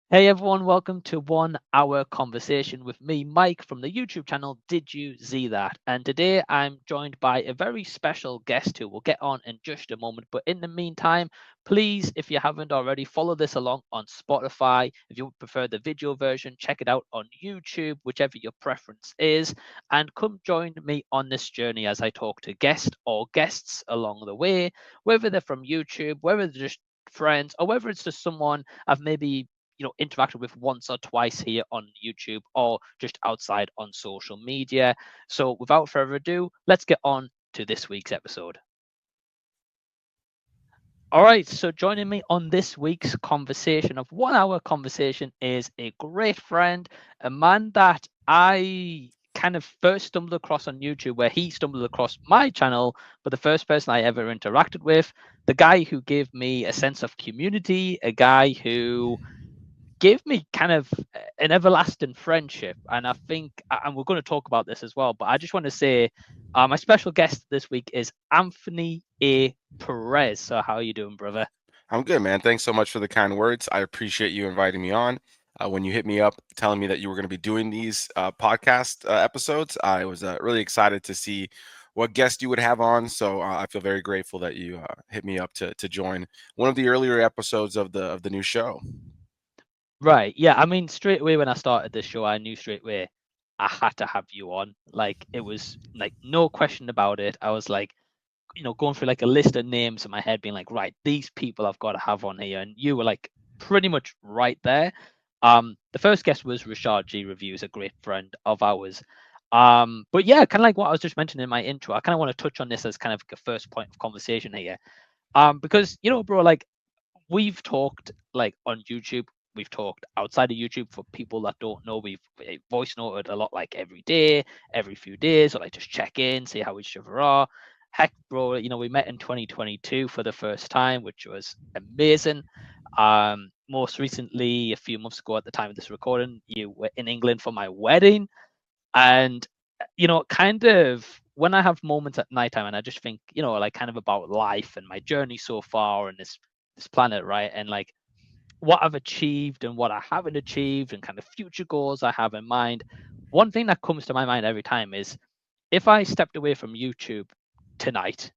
Hey everyone, welcome to 1 hour conversation with me, Mike, from the YouTube channel Did You See That? And today I'm joined by a very special guest who we'll get on in just a moment. But in the meantime, please, if you haven't already, follow this along on Spotify. If you prefer the video version, check it out on YouTube, whichever your preference is. And come join me on this journey as I talk to guests or guests along the way, whether they're from YouTube, whether they're just friends, or whether it's just someone I've maybe interacted with once or twice here on YouTube or just outside on social media. So without further ado, let's get on to this week's episode. All right, so joining me on this week's conversation of 1 hour conversation is a great friend, a man that I kind of first stumbled across on YouTube, where he stumbled across my channel, but the first person I ever interacted with, the guy who gave me a sense of community, a guy who gave me kind of an everlasting friendship. And I think, and we're going to talk about this as well, but I just want to say my special guest this week is Anthony A. Perez. So, how are you doing, brother? I'm good, man. Thanks so much for the kind words. I appreciate you inviting me on. When you hit me up telling me that you were going to be doing these podcast episodes, I was really excited to see what guest you would have on. So I feel very grateful that you hit me up to join one of the earlier episodes of the new show. Right. Yeah. I mean, straight away when I started this show, I knew straight away I had to have you on. Like, it was like no question about it. I was like, going through like a list of names in my head, being like, right, these people I've got to have on here. And you were like pretty much right there. The first guest was Richard G. Reviews, a great friend of ours. But yeah, kind of like what I was just mentioning in my intro, I kind of want to touch on this as kind of a first point of conversation here. Because bro, like we've talked like on YouTube, we've talked outside of YouTube. For people that don't know, we've voice noted a lot, like every day, every few days, or like just check in, see how each other are. Heck, bro, we met in 2022 for the first time, which was amazing. Most recently, a few months ago at the time of this recording, you were in England for my wedding. And kind of when I have moments at nighttime and I just think, like kind of about life and my journey so far and this planet, right? And like what I've achieved and what I haven't achieved and kind of future goals I have in mind. One thing that comes to my mind every time is, if I stepped away from YouTube tonight,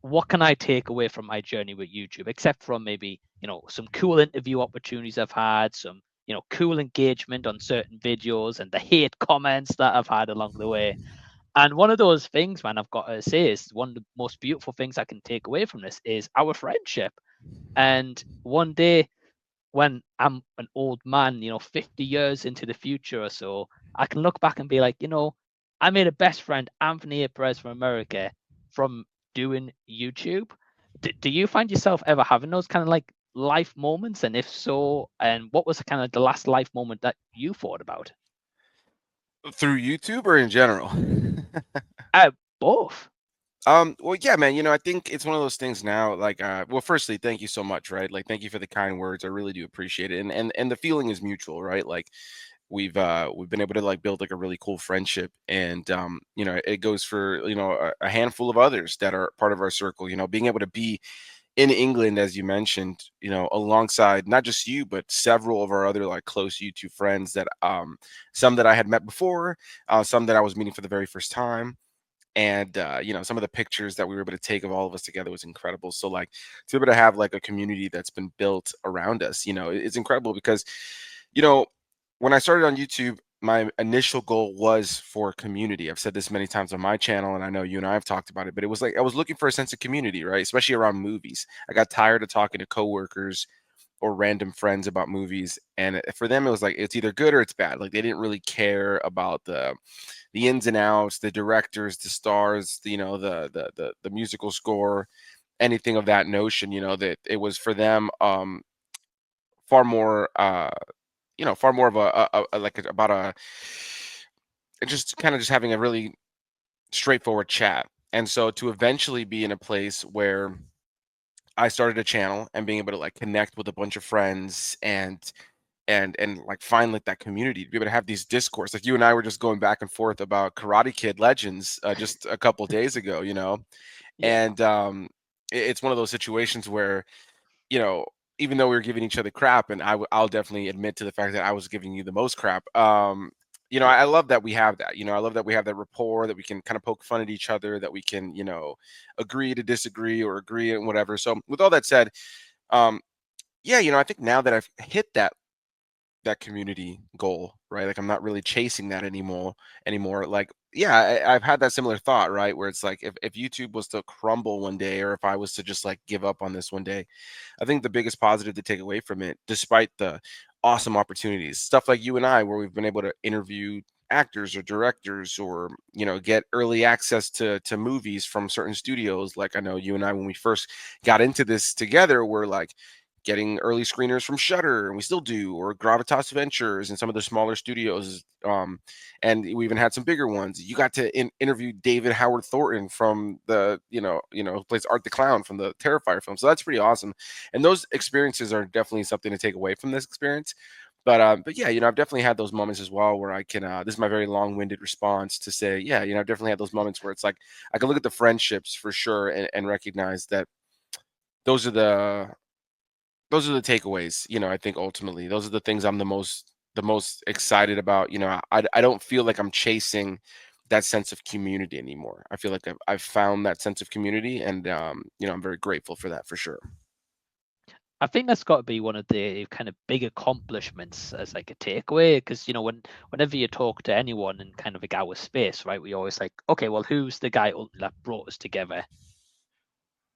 what can I take away from my journey with YouTube, except from maybe, some cool interview opportunities I've had, some, cool engagement on certain videos and the hate comments that I've had along the way. And one of those things, man, I've got to say, is one of the most beautiful things I can take away from this is our friendship. And one day when I'm an old man, 50 years into the future or so, I can look back and be like, I made a best friend, Anthony Perez from America, from doing YouTube. Do you find yourself ever having those kind of like life moments? And if so, and what was kind of the last life moment that you thought about? Through YouTube or in general? Both. Well, yeah, man, I think it's one of those things now, like, well, firstly, thank you so much, right? Like, thank you for the kind words. I really do appreciate it. And the feeling is mutual, right? Like, we've been able to like build like a really cool friendship, and it goes for a handful of others that are part of our circle. Being able to be in England, as you mentioned, alongside not just you but several of our other like close YouTube friends, that some that I had met before, some that I was meeting for the very first time. And some of the pictures that we were able to take of all of us together was incredible. So like, to be able to have like a community that's been built around us, it's incredible. Because you know when I started on YouTube, my initial goal was for community. I've said this many times on my channel, and I know you and I have talked about it, but it was like I was looking for a sense of community, right? Especially around movies. I got tired of talking to coworkers or random friends about movies, and for them it was like it's either good or it's bad. Like they didn't really care about the ins and outs, the directors, the stars, the musical score, anything of that notion. That it was for them far more far more of about a just kind of just having a really straightforward chat. And so to eventually be in a place where I started a channel and being able to like connect with a bunch of friends, and like find like that community, to be able to have these discourse, like you and I were just going back and forth about Karate Kid Legends just a couple days ago, Yeah. and it's one of those situations where, you know even though we were giving each other crap, and I'll definitely admit to the fact that I was giving you the most crap. I love that we have that. I love that we have that rapport, that we can kind of poke fun at each other, that we can, agree to disagree or agree and whatever. So with all that said, um, yeah, I think now that I've hit that community goal, right? Like I'm not really chasing that anymore. Like, yeah, I've had that similar thought, right? Where it's like if YouTube was to crumble one day, or if I was to just like give up on this one day, I think the biggest positive to take away from it, despite the awesome opportunities, stuff like you and I, where we've been able to interview actors or directors, or get early access to movies from certain studios. Like I know you and I, when we first got into this together, we're like getting early screeners from Shutter, and we still do, or Gravitas Ventures and some of the smaller studios. And we even had some bigger ones. You got to interview David Howard Thornton from the, who plays Art the Clown from the Terrifier film. So that's pretty awesome. And those experiences are definitely something to take away from this experience. But yeah, I've definitely had those moments as well where I can. This is my very long-winded response to say, yeah, I've definitely had those moments where it's like I can look at the friendships for sure, and recognize that those are the those are the takeaways. I think ultimately those are the things I'm the most excited about. I don't feel like I'm chasing that sense of community anymore. I feel like I've found that sense of community, and I'm very grateful for that for sure. I think that's got to be one of the kind of big accomplishments as like a takeaway, because whenever you talk to anyone in kind of like our space, right, we always like, okay, well, who's the guy that brought us together?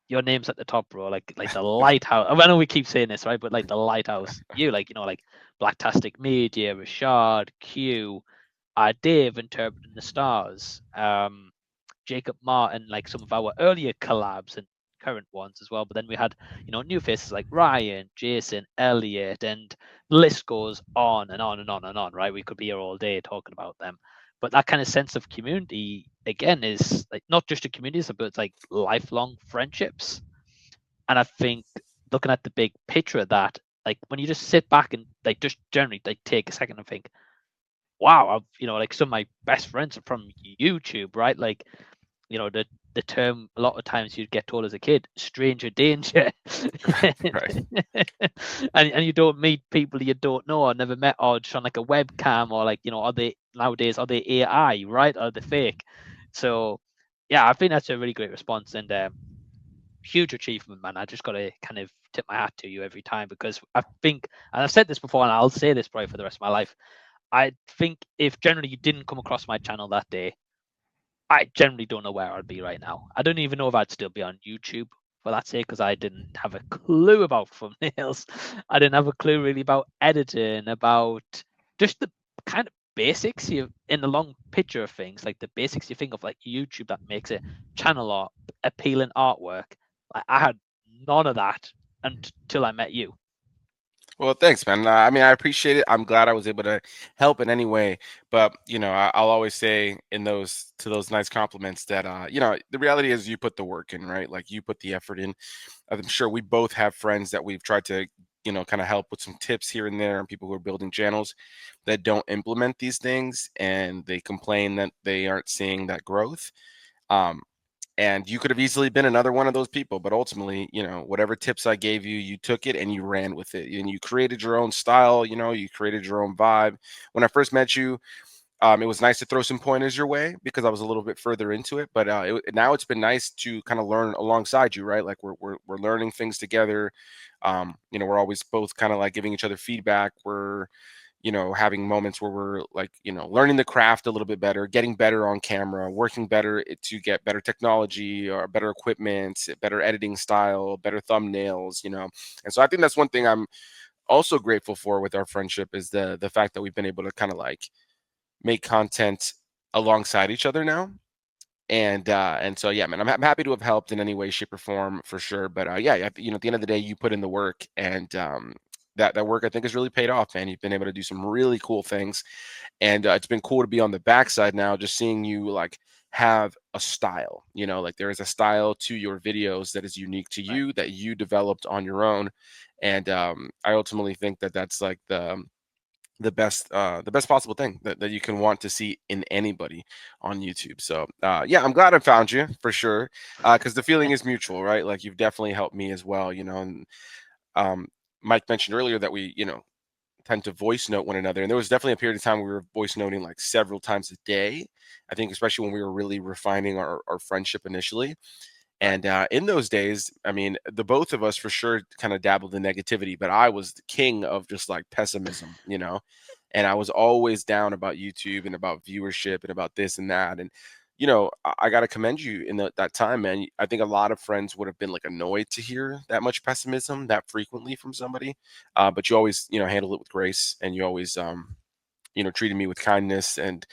Your name's at the top, bro. Like the lighthouse. I know we keep saying this, right? But like the lighthouse, you like like Blacktastic Media, Rashad, Q, Dave interpreting the stars, Jacob Martin, like some of our earlier collabs and current ones as well. But then we had, new faces like Ryan, Jason, Elliot, and the list goes on and on and on and on, right? We could be here all day talking about them. But that kind of sense of community, again, is like not just a community, but it's like lifelong friendships. And I think looking at the big picture of that, like when you just sit back and like just generally like take a second and think, wow, like some of my best friends are from YouTube, right? Like the term a lot of times you'd get told as a kid, stranger danger. Right. And you don't meet people you don't know or never met, or just on like a webcam, or like, are they nowadays, are they AI, right? Are they fake? So yeah, I think that's a really great response, and huge achievement, man. I just got to kind of tip my hat to you every time, because I think, and I've said this before, and I'll say this probably for the rest of my life, I think if generally you didn't come across my channel that day, I generally don't know where I'd be right now. I don't even know if I'd still be on YouTube for that sake, because I didn't have a clue about thumbnails. I didn't have a clue really about editing, about just the kind of basics you in the long picture of things, like the basics you think of like YouTube that makes a channel art appealing artwork. Like I had none of that until I met you. Well, thanks, man. I mean, I appreciate it. I'm glad I was able to help in any way. But I'll always say in those nice compliments that the reality is you put the work in, right? Like you put the effort in. I'm sure we both have friends that we've tried to kind of help with some tips here and there, and people who are building channels that don't implement these things, and they complain that they aren't seeing that growth. Um, and you could have easily been another one of those people, but ultimately, whatever tips I gave you, you took it and you ran with it, and you created your own style. You created your own vibe. When I first met you, it was nice to throw some pointers your way because I was a little bit further into it. But now it's been nice to kind of learn alongside you, right? Like we're learning things together. We're always both kind of like giving each other feedback. We're having moments where we're like, learning the craft a little bit better, getting better on camera, working better to get better technology or better equipment, better editing style, better thumbnails. And so I think that's one thing I'm also grateful for with our friendship is the fact that we've been able to kind of like make content alongside each other now. And so yeah, man, I'm happy to have helped in any way, shape, or form for sure. But yeah, at the end of the day, you put in the work, and that work I think has really paid off, man. You've been able to do some really cool things, and it's been cool to be on the backside now, just seeing you like have a style. Like there is a style to your videos that is unique to Right. you that you developed on your own, and I ultimately think that that's like the best possible thing that you can want to see in anybody on YouTube. So yeah, I'm glad I found you for sure, because the feeling is mutual, right? Like you've definitely helped me as well, and um, Mike mentioned earlier that we, tend to voice note one another. And there was definitely a period of time where we were voice noting like several times a day. I think, especially when we were really refining our friendship initially. Right. And in those days, I mean, the both of us for sure kind of dabbled in negativity, but I was the king of just like pessimism. And I was always down about YouTube and about viewership and about this and that. And I got to commend you in that time, man. I think a lot of friends would have been like annoyed to hear that much pessimism that frequently from somebody, but you always, handle it with grace, and you always, treated me with kindness. And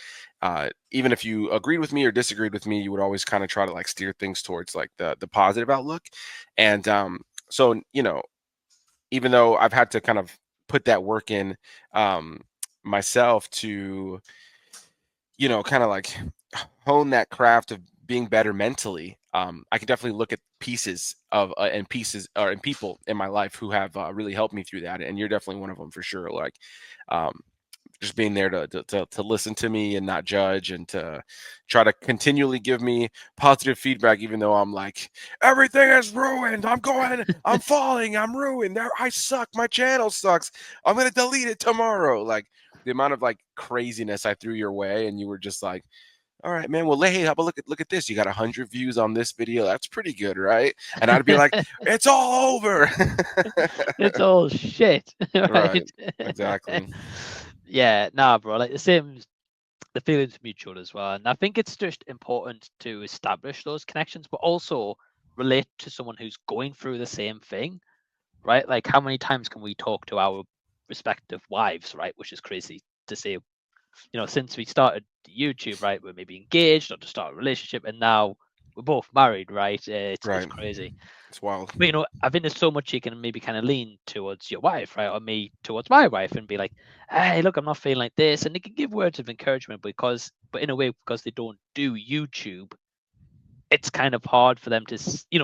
even if you agreed with me or disagreed with me, you would always kind of try to like steer things towards like the positive outlook. And so, even though I've had to kind of put that work in um, myself to, kind of like hone that craft of being better mentally. I can definitely look at pieces of and pieces or and people in my life who have really helped me through that, and you're definitely one of them for sure. Like, um, just being there to listen to me and not judge, and to try to continually give me positive feedback, even though I'm like, everything is ruined. I'm falling, I'm ruined. I suck. My channel sucks. I'm gonna delete it tomorrow. Like the amount of like craziness I threw your way, and you were just like, all right, man. Well, hey, how about look at this? You got 100 views on this video. That's pretty good, right? And I'd be like, it's all over. It's all shit, Right. right? Exactly. Yeah, nah, bro. Like the feeling's mutual as well, and I think it's just important to establish those connections, but also relate to someone who's going through the same thing, right? Like, how many times can we talk to our respective wives, right? Which is crazy to say. Since we started YouTube, right, we're maybe engaged or to start a relationship, and now we're both married, right? It's Right. crazy. It's wild. But I think there's so much you can maybe kind of lean towards your wife, right, or me towards my wife, and be like, "Hey, look, I'm not feeling like this," and they can give words of encouragement but in a way, because they don't do YouTube, it's kind of hard for them to,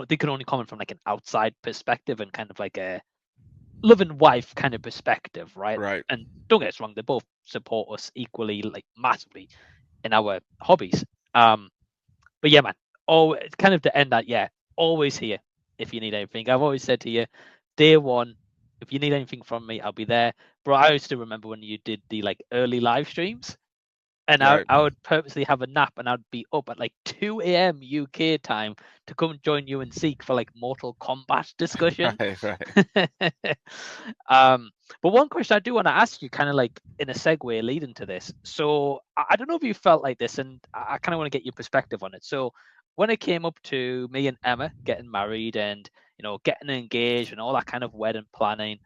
they can only comment from like an outside perspective and kind of like a loving wife kind of perspective, right? Right. And don't get us wrong, they both support us equally, like massively in our hobbies. But yeah, man. Oh, it's kind of to end that. Yeah, always here if you need anything. I've always said to you, day one, if you need anything from me, I'll be there. Bro, I used to remember when you did the like early live streams, and I Right. I would purposely have a nap, and I'd be up at like 2 a.m. UK time to come and join you and Seek for like Mortal Kombat discussion. Right. Right. um, but one question I do want to ask you, kind of like in a segue leading to this. So I don't know if you felt like this, and I kind of want to get your perspective on it. So when it came up to me and Emma getting married and getting engaged and all that kind of wedding planning,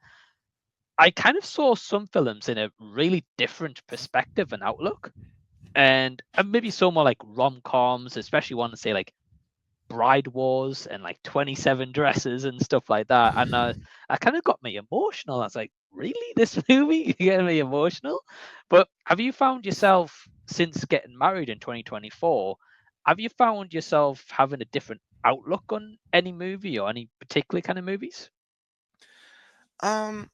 I kind of saw some films in a really different perspective and outlook, and maybe so more like rom-coms, especially one to say like Bride Wars and like 27 Dresses and stuff like that. And I kind of got me emotional. I was like, really? This movie? You're getting me emotional? But have you found yourself, since getting married in 2024, have you found yourself having a different outlook on any movie or any particular kind of movies? Um,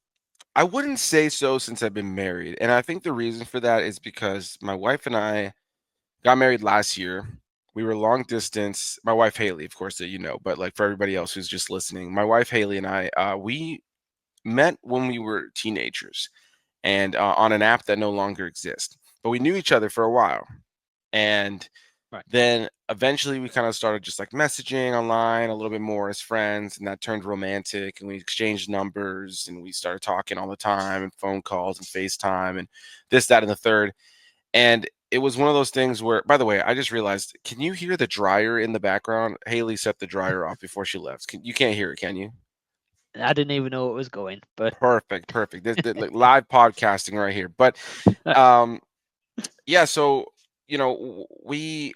I wouldn't say so since I've been married. And I think the reason for that is because my wife and I got married last year. We were long distance. My wife Haley, of course, that but like for everybody else who's just listening, my wife Haley and I, we met when we were teenagers, and on an app that no longer exists. But we knew each other for a while, and Right. then eventually we kind of started just like messaging online a little bit more as friends, and that turned romantic, and we exchanged numbers, and we started talking all the time, and phone calls and FaceTime and this, that, and the third. And it was one of those things where, by the way, I just realized, can you hear the dryer in the background? Haley set the dryer off before she left. You can't hear it, can you? I didn't even know it was going, but Perfect, perfect. This like, live podcasting right here. But um, yeah, so we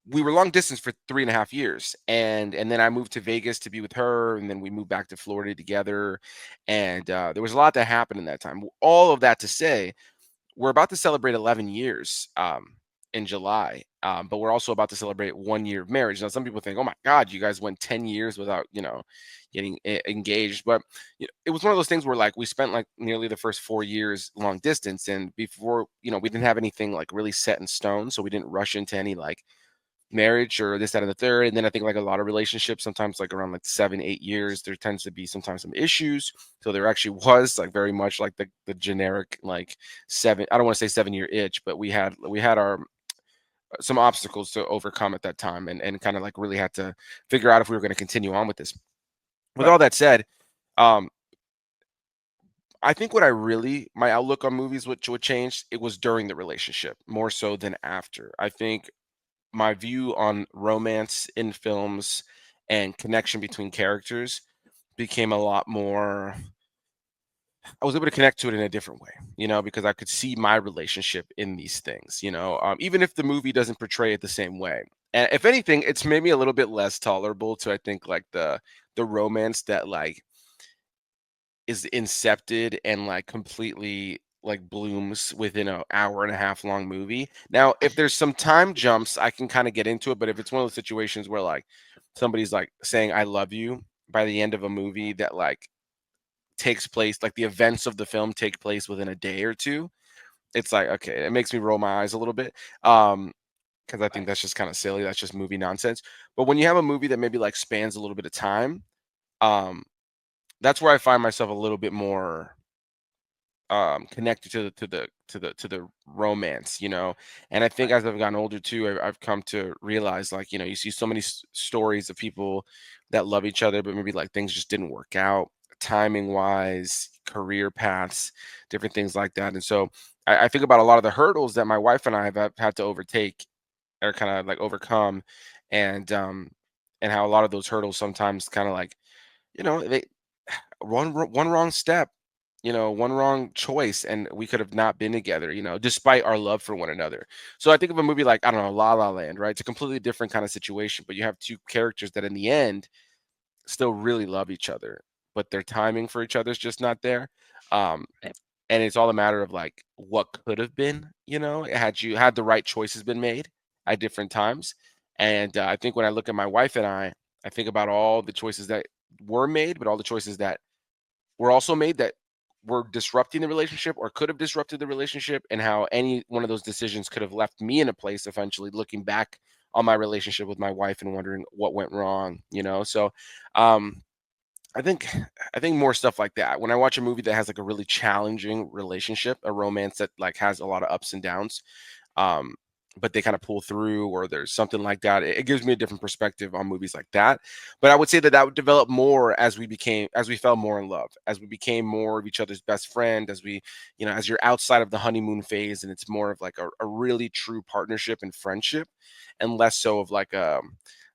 were long distance for 3.5 years, and then I moved to Vegas to be with her, and then we moved back to Florida together, and there was a lot that happened in that time. All of that to say, we're about to celebrate 11 years in July, but we're also about to celebrate 1 year of marriage. Now, some people think, "Oh my God, you guys went 10 years without, getting engaged." But it was one of those things where, like, we spent like nearly the first 4 years long distance, and before, we didn't have anything like really set in stone, so we didn't rush into any like marriage or this, that, and the third. And then I think like a lot of relationships, sometimes like around like 7, 8 years, there tends to be sometimes some issues. So there actually was like very much like the generic like seven. I don't want to say 7 year itch, but we had our some obstacles to overcome at that time, and kind of like really had to figure out if we were going to continue on with this. With all Right. that said, um, I think what I really my outlook on movies which would change it was during the relationship more so than after. I think my view on romance in films and connection between characters became a lot more. I was able to connect to it in a different way, because I could see my relationship in these things, even if the movie doesn't portray it the same way. And if anything, it's made me a little bit less tolerable to, I think, like the romance that like is incepted and like completely like blooms within an hour and a half long movie. Now, if there's some time jumps, I can kind of get into it. But if it's one of those situations where like somebody's like saying "I love you" by the end of a movie that like takes place, like the events of the film take place within a day or two, it's like okay, it makes me roll my eyes a little bit. Because I think Right. that's just kind of silly. That's just movie nonsense. But when you have a movie that maybe like spans a little bit of time, um, that's where I find myself a little bit more connected to the romance, and I think Right. as I've gotten older too, I've come to realize like you see so many stories of people that love each other but maybe like things just didn't work out timing wise, career paths, different things like that. And so I think about a lot of the hurdles that my wife and I have had to overtake or kind of like overcome, and and how a lot of those hurdles sometimes kind of like they one wrong step, one wrong choice, and we could have not been together, despite our love for one another. So I think of a movie like, I don't know, La La Land, right? It's a completely different kind of situation, but you have two characters that in the end still really love each other, but their timing for each other is just not there. Um, Right. and it's all a matter of like what could have been, had the right choices been made at different times. And I think when I look at my wife and I think about all the choices that were made, but all the choices that were also made that were disrupting the relationship or could have disrupted the relationship, and how any one of those decisions could have left me in a place eventually looking back on my relationship with my wife and wondering what went wrong, so um I think I think more stuff like that. When I watch a movie that has like a really challenging relationship, a romance that like has a lot of ups and downs, um, but they kind of pull through, or there's something like that. It gives me a different perspective on movies like that. But I would say that that would develop more as we fell more in love, as we became more of each other's best friend, as we, as you're outside of the honeymoon phase, and it's more of like a really true partnership and friendship, and less so of like a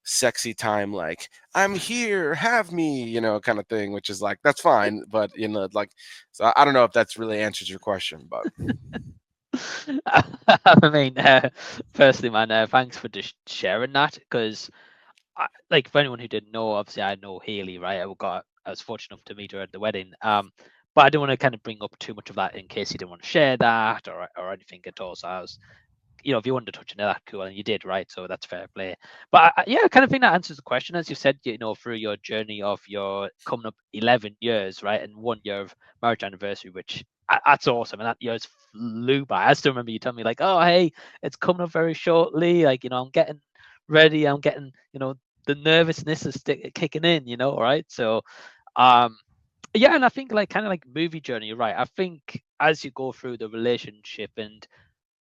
sexy time, like I'm here, have me, kind of thing, which is like that's fine, but like, so I don't know if that's really answers your question, but I mean, firstly, man, thanks for just sharing that because, like, for anyone who didn't know, obviously, I know Haley, right? I was fortunate enough to meet her at the wedding. But I don't want to kind of bring up too much of that in case you didn't want to share that or anything at all. So I was, if you wanted to touch on that, cool, and you did, right? So that's fair play. But yeah, I kind of think that answers the question. As you said, through your journey of your coming up 11 years, right, and 1 year of marriage anniversary, which that's awesome. And that year's flew by. I still remember you telling me, like, oh, hey, it's coming up very shortly. Like, I'm getting ready. I'm getting, the nervousness is kicking in, all right? So, um, yeah, and I think like kind of like movie journey, right? I think as you go through the relationship and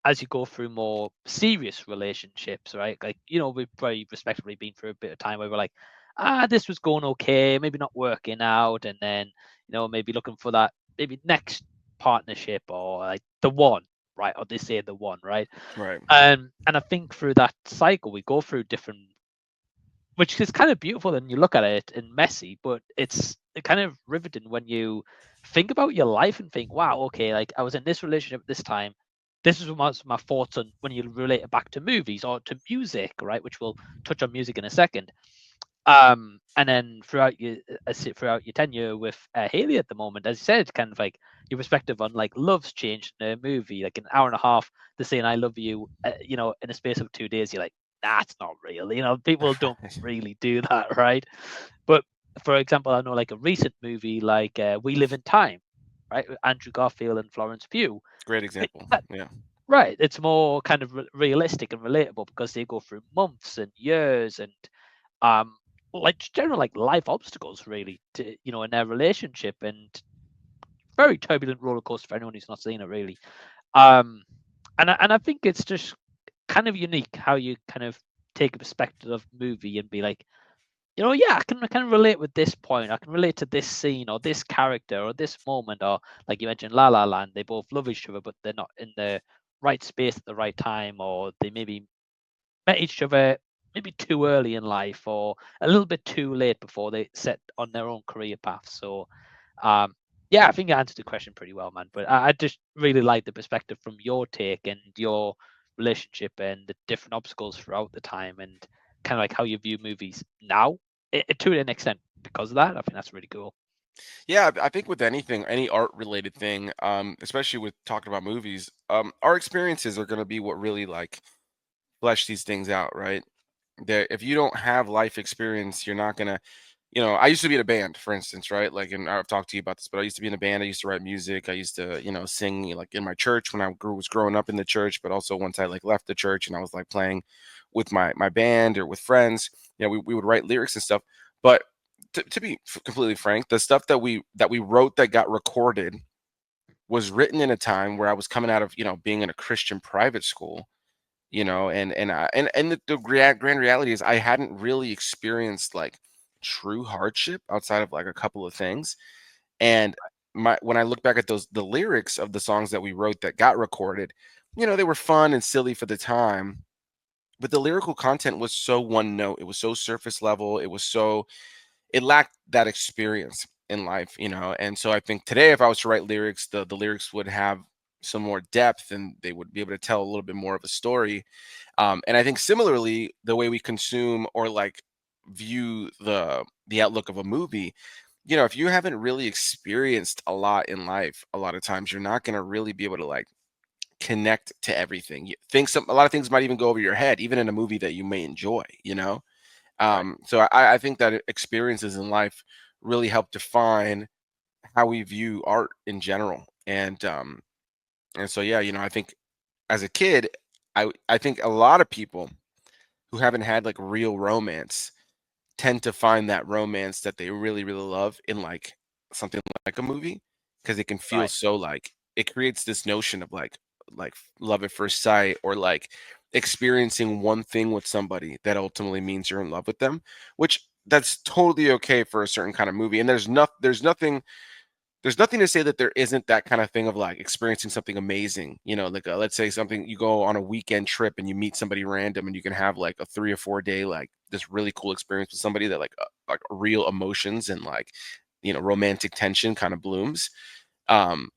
as you go through more serious relationships, right? Like, we've very respectively been through a bit of time where we're like, this was going okay, maybe not working out, and then, maybe looking for that maybe next partnership or like the one, right? Or they say the one, right? right, And I think through that cycle, we go through different, which is kind of beautiful and you look at it and messy, but it's kind of riveting when you think about your life and think, wow, okay, like I was in this relationship at this time. This is my thoughts on when you relate it back to movies or to music, right? Which we'll touch on music in a second. And then throughout your tenure with Haley at the moment, as you said, kind of like your perspective on like love's changed in a movie, like an hour and a half to saying I love you, in a space of 2 days, you're like, that's not real. People don't really do that, right? But for example, I know like a recent movie like We Live in Time, right? With Andrew Garfield and Florence Pugh. great It- example, that- yeah. Right. It's more kind of realistic and relatable because they go through months and years and um like just general like life obstacles really to in their relationship, and very turbulent roller coaster for anyone who's not seen it really. Um and I think it's just kind of unique how you kind of take a perspective of movie and be like, yeah, I can relate with this point. I can relate to this scene or this character or this moment, or like you mentioned, La La Land. They both love each other, but they're not in the right space at the right time, or they maybe met each other maybe too early in life or a little bit too late before they set on their own career path. So, um, yeah, I think I answered the question pretty well, man. But I just really like the perspective from your take and your relationship and the different obstacles throughout the time, and kind of like how you view movies now, to an extent because of that. I think that's really cool. Yeah, I think with anything, any art related thing, especially with talking about movies, our experiences are going to be what really like flesh these things out, right? That if you don't have life experience, you're not gonna, I used to be in a band, for instance, right? Like, and I've talked to you about this, but I used to be in a band. I used to write music. I used to, sing like in my church when I was growing up in the church, but also once I like left the church and I was like playing with my band or with friends, we would write lyrics and stuff. But to be completely frank, the stuff that we wrote that got recorded was written in a time where I was coming out of, being in a Christian private school, and the grand reality is I hadn't really experienced like true hardship outside of like a couple of things. And my when I look back at the lyrics of the songs that we wrote that got recorded, they were fun and silly for the time, but the lyrical content was so one note. It was so surface level. It lacked that experience in life, And so I think today, if I was to write lyrics, the lyrics would have some more depth and they would be able to tell a little bit more of a story. And I think similarly, the way we consume or like view the outlook of a movie, if you haven't really experienced a lot in life, a lot of times you're not going to really be able to like connect to everything. You think a lot of things might even go over your head, even in a movie that you may enjoy. Right. So I think that experiences in life really help define how we view art in general. And so yeah, I think as a kid, I think a lot of people who haven't had like real romance tend to find that romance that they really, really love in like something like a movie because it can feel Right. so like it creates this notion of like love at first sight or like experiencing one thing with somebody that ultimately means you're in love with them, which that's totally okay for a certain kind of movie. And there's nothing to say that there isn't that kind of thing of like experiencing something amazing, like let's say something you go on a weekend trip and you meet somebody random and you can have like a 3 or 4 day like this really cool experience with somebody that like real emotions and like romantic tension kind of blooms. um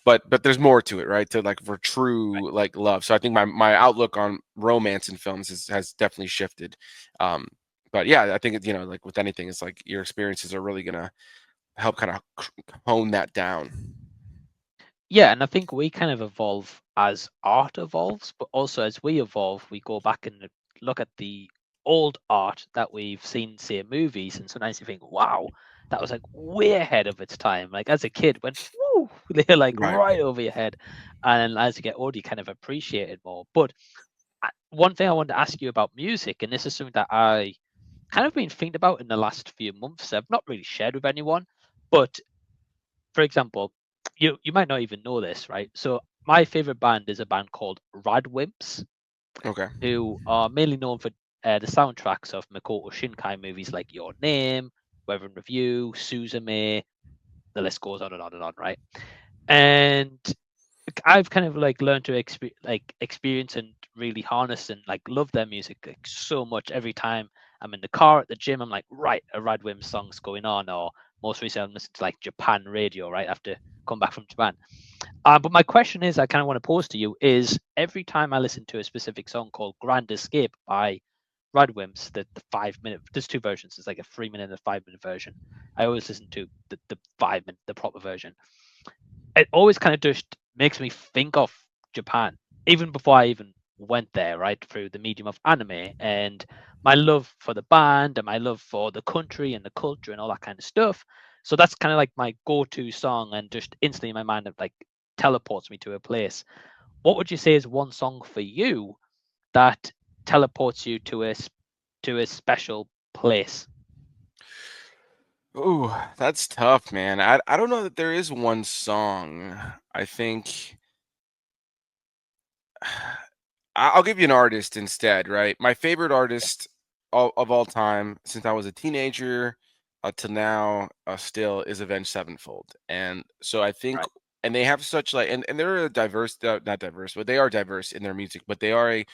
but there's more to it, right? To like for Right. true like love. So I think my outlook on romance in films has definitely shifted. um but yeah, I think like with anything, it's like your experiences are really gonna help kind of hone that down. Yeah, and I think we kind of evolve as art evolves, but also as we evolve, we go back and look at the old art that we've seen, say, in movies, and sometimes you think, wow, that was like way ahead of its time. Like as a kid, when woo, they're like Right. right over your head, and as you get older, you kind of appreciate it more. But one thing I wanted to ask you about music, and this is something that I kind of been thinking about in the last few months. I've not really shared with anyone, but for example, you might not even know this, right? So my favorite band is a band called Radwimps, Okay. who are mainly known for the soundtracks of Makoto Shinkai movies like Your Name, Weather and Review, Suzume. The list goes on and on and on, right? And I've kind of like learned to experience and really harness and like love their music like so much. Every time I'm in the car at the gym, I'm like, right, a Radwimps song's going on, or most recently I'm listening to like Japan radio, right, after come back from Japan. But my question is, I kind of want to pose to you is every time I listen to a specific song called Grand Escape by Radwimps, the 5 minute, there's two versions. It's like a 3 minute and a 5 minute version. I always listen to the 5 minute, the proper version. It always kind of just makes me think of Japan, even before I even went there, right, through the medium of anime and my love for the band and my love for the country and the culture and all that kind of stuff. So that's kind of like my go-to song, and just instantly in my mind it like teleports me to a place. what would you say is one song for you that teleports you to a special place? Ooh, that's tough, man. I don't know that there is one song. I think I'll give you an artist instead, right? My favorite Yeah, artist of all time, since I was a teenager to now, still is Avenged Sevenfold, and so I think, right, and they have such like, and they're a diverse, not diverse, but they are diverse in their music, but they are a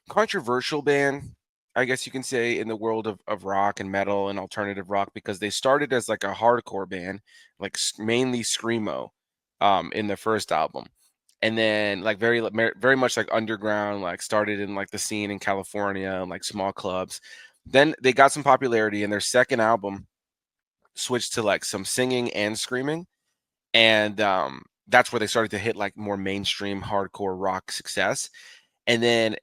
controversial band, I guess you can say, in the world of rock and metal and alternative rock because they started as like a hardcore band, like mainly screamo, in their first album, and then like very much like underground, like started in like the scene in California and like small clubs. Then they got some popularity, and their second album switched to like some singing and screaming, and that's where they started to hit like more mainstream hardcore rock success. And then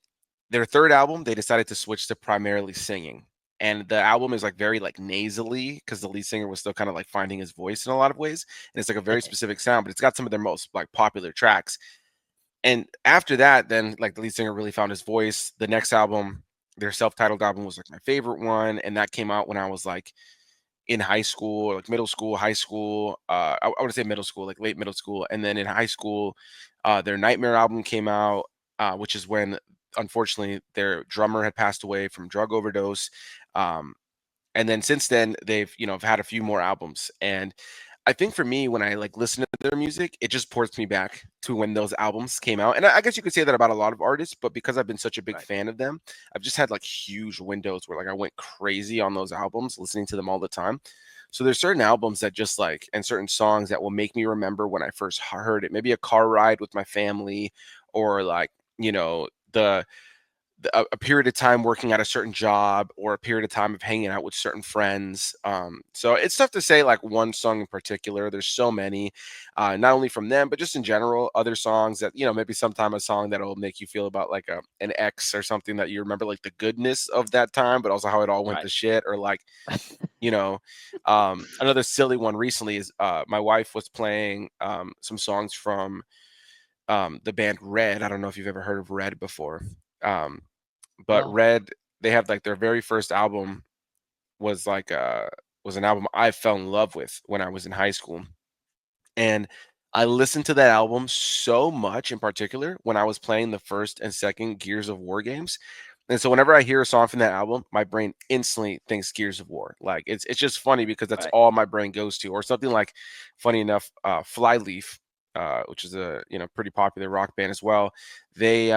their third album, they decided to switch to primarily singing. And the album is like very like nasally because the lead singer was still kind of like finding his voice in a lot of ways. And it's like a very specific sound, but it's got some of their most like popular tracks. And after that, then like the lead singer really found his voice. The next album, their self-titled album, was like my favorite one, and that came out when I was like in high school, like middle school, high school. I would say middle school, like late middle school, and then in high school, their Nightmare album came out, which is when unfortunately their drummer had passed away from drug overdose. Um, and then since then they've have had a few more albums, and I think for me when I like listen to their music it just ports me back to when those albums came out. And I guess you could say that about a lot of artists, but because I've been such a big right, fan of them, I've just had like huge windows where like I went crazy on those albums listening to them all the time. So there's certain albums that just like, and certain songs that will make me remember when I first heard it, maybe a car ride with my family, or like the a period of time working at a certain job, or a period of time of hanging out with certain friends. So it's tough to say like one song in particular. There's so many, not only from them, but just in general, other songs that, maybe sometime a song that'll make you feel about like an ex or something that you remember like the goodness of that time, but also how it all went right. to shit, or like, you know, another silly one recently is my wife was playing some songs from the band Red. I don't know if you've ever heard of Red before. Um, but No, Red, they have like their very first album was like was an album I fell in love with when I was in high school. And I listened to that album so much in particular when I was playing the first and second Gears of War games. And so whenever I hear a song from that album, my brain instantly thinks Gears of War. Like it's just funny because that's right. all my brain goes to. Or something like, funny enough, Flyleaf, which is a pretty popular rock band as well. They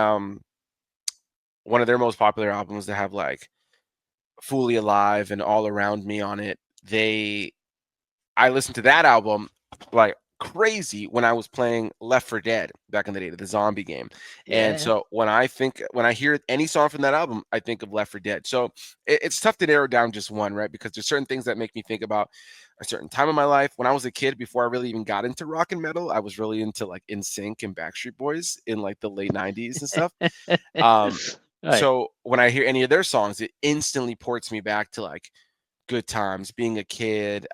one of their most popular albums that have like Fully Alive and All Around Me on it. I listened to that album like crazy when I was playing Left 4 Dead back in the day, the zombie game. And Yeah, so when I hear any song from that album, I think of Left 4 Dead. So it's tough to narrow down just one, right? Because there's certain things that make me think about a certain time in my life. When I was a kid, before I really even got into rock and metal, I was really into like NSYNC and Backstreet Boys in like the late 90s and stuff. Um, right. so when I hear any of their songs, it instantly ports me back to like good times, being a kid.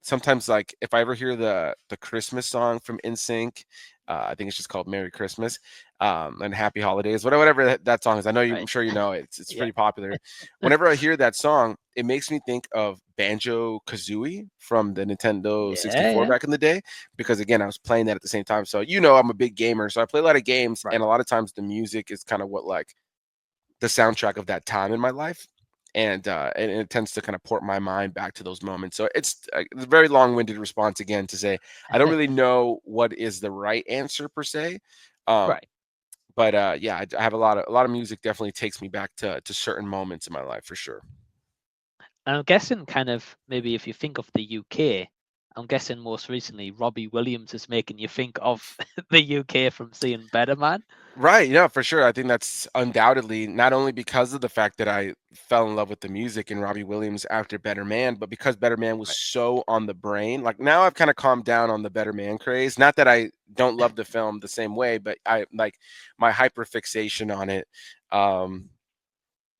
Sometimes like if I ever hear the Christmas song from NSYNC, I think it's just called Merry Christmas, and Happy Holidays, whatever that song is. I know I'm Right. sure you know it. It's Yeah. pretty popular. Whenever I hear that song, it makes me think of Banjo Kazooie from the Nintendo Yeah. 64 Yeah. back in the day, because again, I was playing that at the same time. So I'm a big gamer, so I play a lot of games, Right. and a lot of times the music is kind of what like the soundtrack of that time in my life. And it tends to kind of port my mind back to those moments. So it's a very long-winded response again to say I don't really know what is the right answer per se. Um, Right. but yeah, I have a lot of music definitely takes me back to certain moments in my life for sure. And I'm guessing kind of maybe if you think of the UK, I'm guessing most recently Robbie Williams is making you think of the UK from seeing Better Man. Right, yeah, for sure. I think that's undoubtedly not only because of the fact that I fell in love with the music and Robbie Williams after Better Man, but because Better Man was Right. so on the brain. Like now I've kind of calmed down on the Better Man craze. Not that I don't love the film the same way, but I like my hyper fixation on it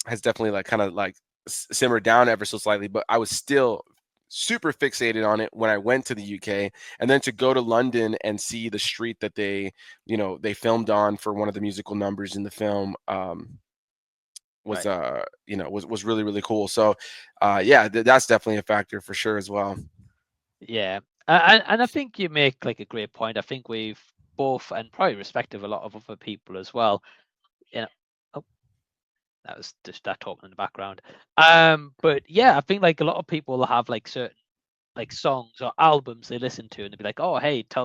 has definitely like kind of like simmered down ever so slightly, but I was still super fixated on it when I went to the UK, and then to go to London and see the street that they filmed on for one of the musical numbers in the film, was Right. was really really cool. So yeah, that's definitely a factor for sure as well. Yeah. And I think you make like a great point. I think we've both and probably respective a lot of other people as well. You know, oh, that was just that talking in the background. But yeah, I think like a lot of people have like certain like songs or albums they listen to and they'd be like, oh hey, it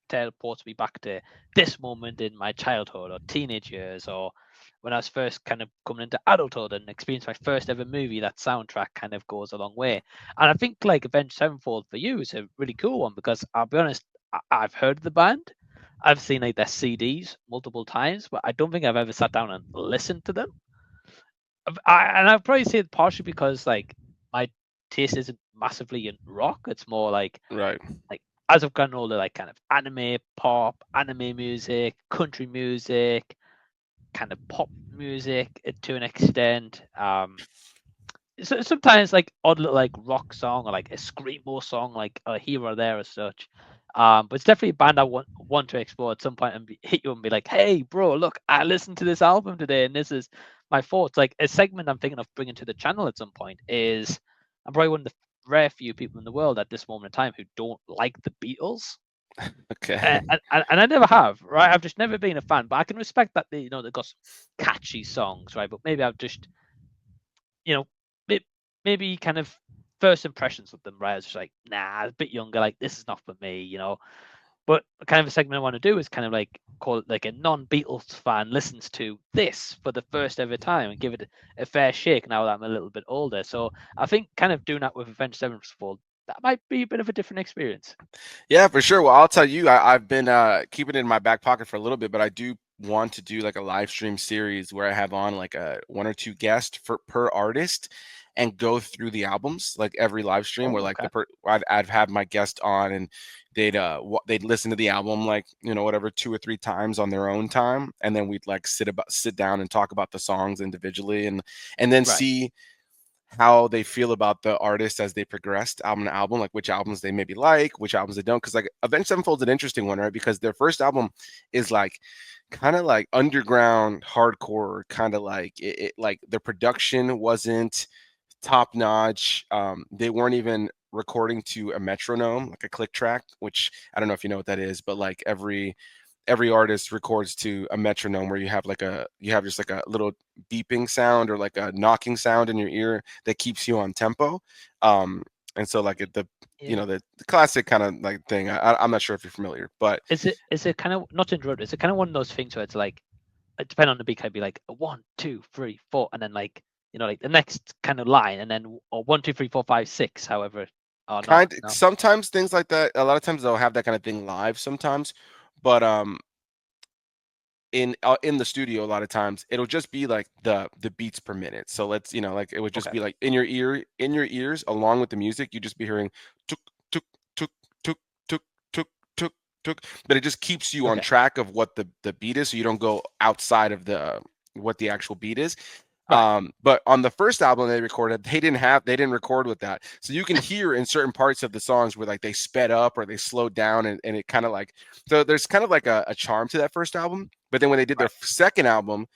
teleports me back to this moment in my childhood or teenage years or when I was first kind of coming into adulthood and experienced my first ever movie. That soundtrack kind of goes a long way. And I think like Avenged Sevenfold for you is a really cool one because I'll be honest, I've heard of the band. I've seen like their CDs multiple times, but I don't think I've ever sat down and listened to them. And I'd probably say it partially because like my taste isn't massively in rock. It's more Right. like as I've gotten older, like kind of anime pop, anime music, country music, kind of pop music to an extent. So sometimes like odd little like rock song or like a screamo song, like a here or there as such. But it's definitely a band I want to explore at some point and hit you and be like, hey, bro, look, I listened to this album today and this is my thoughts. Like a segment I'm thinking of bringing to the channel at some point is I'm probably one of the rare few people in the world at this moment in time who don't like the Beatles. Okay. And I never have, right? I've just never been a fan, but I can respect that they've got some catchy songs, right? But maybe I've just you know, maybe kind of first impressions of them, right? I was just like, nah, a bit younger, like this is not for me. But kind of a segment I want to do is kind of like call it like a non-Beatles fan listens to this for the first ever time and give it a fair shake now that I'm a little bit older. So I think kind of doing that with Avenged Sevenfold, that might be a bit of a different experience. Yeah, for sure. Well, I'll tell you, I've been keeping it in my back pocket for a little bit, but I do want to do like a live stream series where I have on like a one or two guests for per artist and go through the albums like every live stream where Oh, like okay. I've had my guest on and they'd listen to the album like whatever 2 or 3 times on their own time, and then we'd like sit down and talk about the songs individually, and then Right. see how they feel about the artist as they progressed album to album, like which albums they maybe like, which albums they don't. Because like Avenged Sevenfold's an interesting one, right? Because their first album is like kind of like underground hardcore, kind of like like their production wasn't top notch. They weren't even recording to a metronome, like a click track, which I don't know if you know what that is, but like every artist records to a metronome where you have just like a little beeping sound or like a knocking sound in your ear that keeps you on tempo. um and so like Yeah. the classic kind of like thing. I'm not sure if you're familiar, but Is it kind of not to interrupt? Is it kind of one of those things where it's like it depend on the beat, I'd be like a 1, 2, 3, 4, and then like like the next kind of line, and then or 1, 2, 3, 4, 5, 6, however, or not. No. sometimes things like that, a lot of times they'll have that kind of thing live sometimes, but in the studio a lot of times it'll just be like the beats per minute. So let's like it would just Okay. be like in your ears along with the music, you just be hearing tuk tuk tuk tuk tuk tuk tuk tuk, but it just keeps you on Okay. track of what the beat is, so you don't go outside of the what the actual beat is. Right. But on the first album they recorded, they didn't record with that. So you can hear in certain parts of the songs where like they sped up or they slowed down, and it kind of like, so there's kind of like a charm to that first album. But then when they did their Right. second album,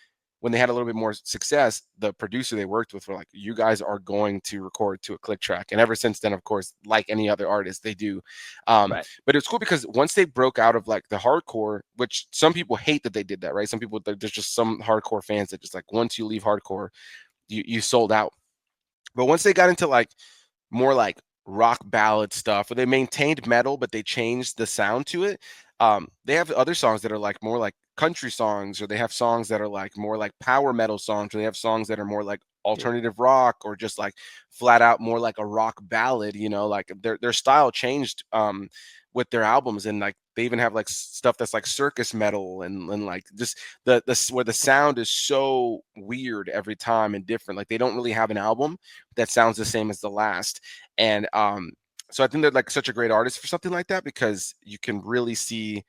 when they had a little bit more success, the producer they worked with were like, you guys are going to record to a click track. And ever since then, of course, like any other artist, they do. Right. But it's cool because once they broke out of like the hardcore, which some people hate that they did that, right? Some people, there's just some hardcore fans that just like, once you leave hardcore, you sold out. But once they got into like more like rock ballad stuff, where they maintained metal but they changed the sound to it. They have other songs that are like more like country songs, or they have songs that are like more like power metal songs, or they have songs that are more like Yeah. alternative rock, or just like flat out more like a rock ballad. Like their style changed with their albums, and like they even have like stuff that's like circus metal, and like just the where the sound is so weird every time and different. Like they don't really have an album that sounds the same as the last. And so I think they're like such a great artist for something like that, because you can really see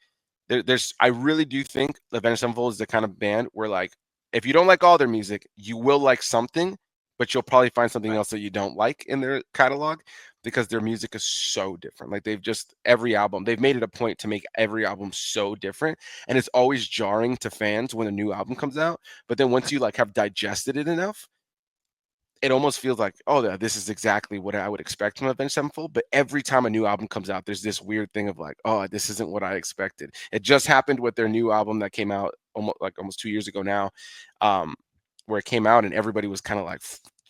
there's I really do think Avenged Sevenfold is the kind of band where like if you don't like all their music, you will like something, but you'll probably find something Right. else that you don't like in their catalog because their music is so different. Like they've just every album, they've made it a point to make every album so different, and it's always jarring to fans when a new album comes out. But then once you like have digested it enough, it almost feels like, oh, yeah, this is exactly what I would expect from Avenged Sevenfold. But every time a new album comes out, there's this weird thing of like, oh, this isn't what I expected. It just happened with their new album that came out almost 2 years ago now, um, where it came out and everybody was kind of like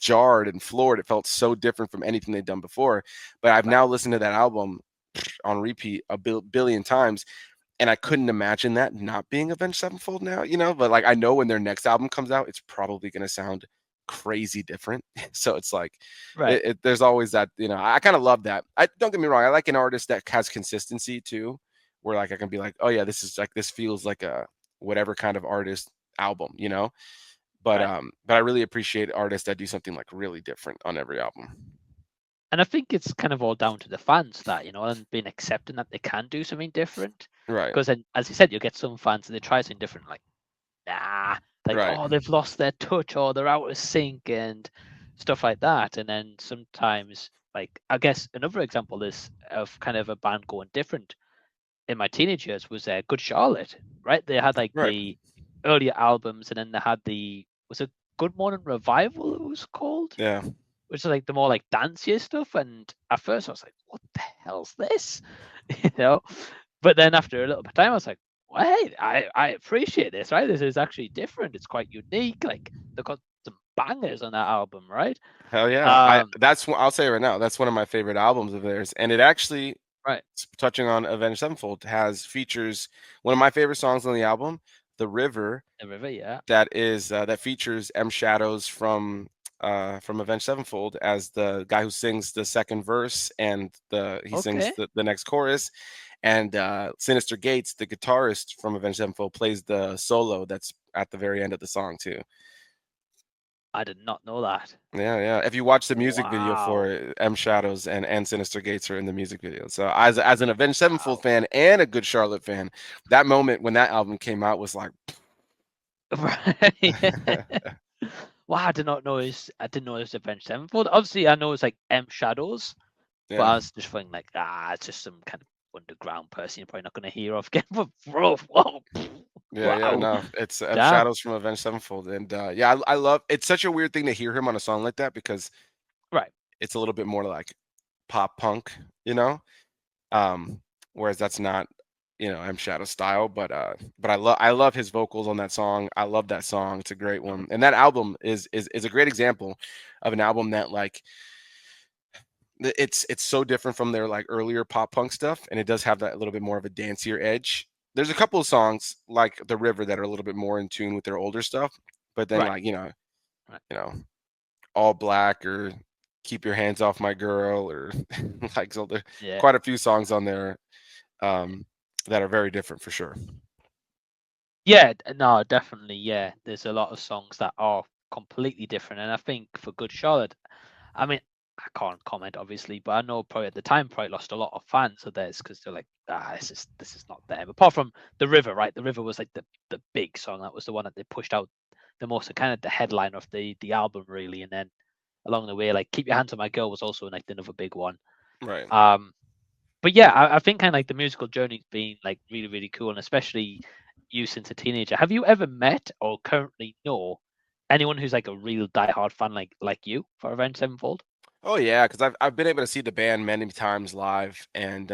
jarred and floored. It felt so different from anything they'd done before. But I've Right. now listened to that album on repeat a billion times, and I couldn't imagine that not being Avenged Sevenfold now, but like I know when their next album comes out, it's probably gonna sound crazy different. So it's like Right. there's always that, I kind of love that. I don't get me wrong, I like an artist that has consistency too, where like I can be like, oh yeah, this feels like a whatever kind of artist album. But Right. I really appreciate artists that do something like really different on every album. And I think it's kind of all down to the fans that, and being accepting that they can do something different. Right. Because then, as you said, you'll get some fans and they try something different, like, nah, like, Right. oh, they've lost their touch or they're out of sync and stuff like that. And then sometimes, like, I guess another example is of kind of a band going different in my teenage years was Good Charlotte, right? They had like Right. the earlier albums and then they had was it Good Morning Revival it was called? Yeah. Which is like the more like dancier stuff. And at first I was like, what the hell's this? you know? But then after a little bit of time, I was like, wait, I appreciate this, right? This is actually different. It's quite unique. Like they've got some bangers on that album, right? Hell yeah. Um, I'll say right now, that's one of my favorite albums of theirs. And it actually, right. touching on Avenged Sevenfold, has features one of my favorite songs on the album, The River, The River, yeah. that features M Shadows from Avenged Sevenfold as the guy who sings the second verse, and he sings Okay. the next chorus. And Sinister Gates, the guitarist from Avenged Sevenfold, plays the solo that's at the very end of the song too. I did not know that. Yeah, yeah. If you watch the music video for Wow. it, M Shadows and Sinister Gates are in the music video. So as an Avenged Sevenfold Wow. fan and a Good Charlotte fan, that moment when that album came out was like, Right. Wow, I didn't know it was Avenged Sevenfold. Obviously, I know it's like M Shadows, but yeah, I was just thinking like, it's just some kind of underground person you're probably not going to hear of again. But bro, whoa, yeah, yeah. wow, No, it's M damn, Shadows from Avenged Sevenfold, and yeah, I love. It's such a weird thing to hear him on a song like that because right, it's a little bit more like pop punk, you know. Um, Whereas that's not, M Shadow style, but I love his vocals on that song. I love that song. It's a great one. And that album is a great example of an album that like it's so different from their like earlier pop punk stuff, and it does have that little bit more of a dancier edge. There's a couple of songs like The River that are a little bit more in tune with their older stuff, but then right, like, right, you know, All Black or Keep Your Hands Off My Girl or like, so there yeah, quite a few songs on there um, that are very different for sure. yeah, no, definitely, yeah. There's a lot of songs that are completely different, and I think for Good Charlotte, I mean, I can't comment obviously, but I know probably at the time probably lost a lot of fans of theirs because they're like, this is not them. Apart from The River, right? The River was like the big song. That was the one that they pushed out the most, kind of the headline of the album really. And then along the way, like Keep Your Hands on My Girl was also like another big one. Right. Um, but yeah, I think kind of like the musical journey's been like really really cool, and especially you since a teenager. Have you ever met or currently know anyone who's like a real diehard fan like you for Avenged Sevenfold? Oh yeah, because I've been able to see the band many times live, and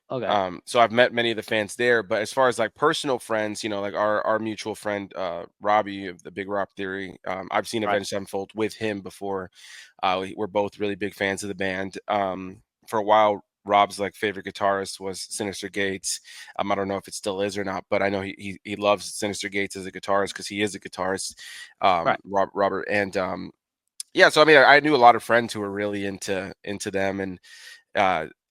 Okay. so I've met many of the fans there. But as far as like personal friends, like our mutual friend Robbie of the Big Rock Theory, I've seen Right. Avenged Sevenfold with him before. We're both really big fans of the band. For a while, Rob's like favorite guitarist was Sinister Gates. I don't know if it still is or not, but I know he loves Sinister Gates as a guitarist because he is a guitarist. Right. Robert, and yeah, so I mean, I knew a lot of friends who were really into them, and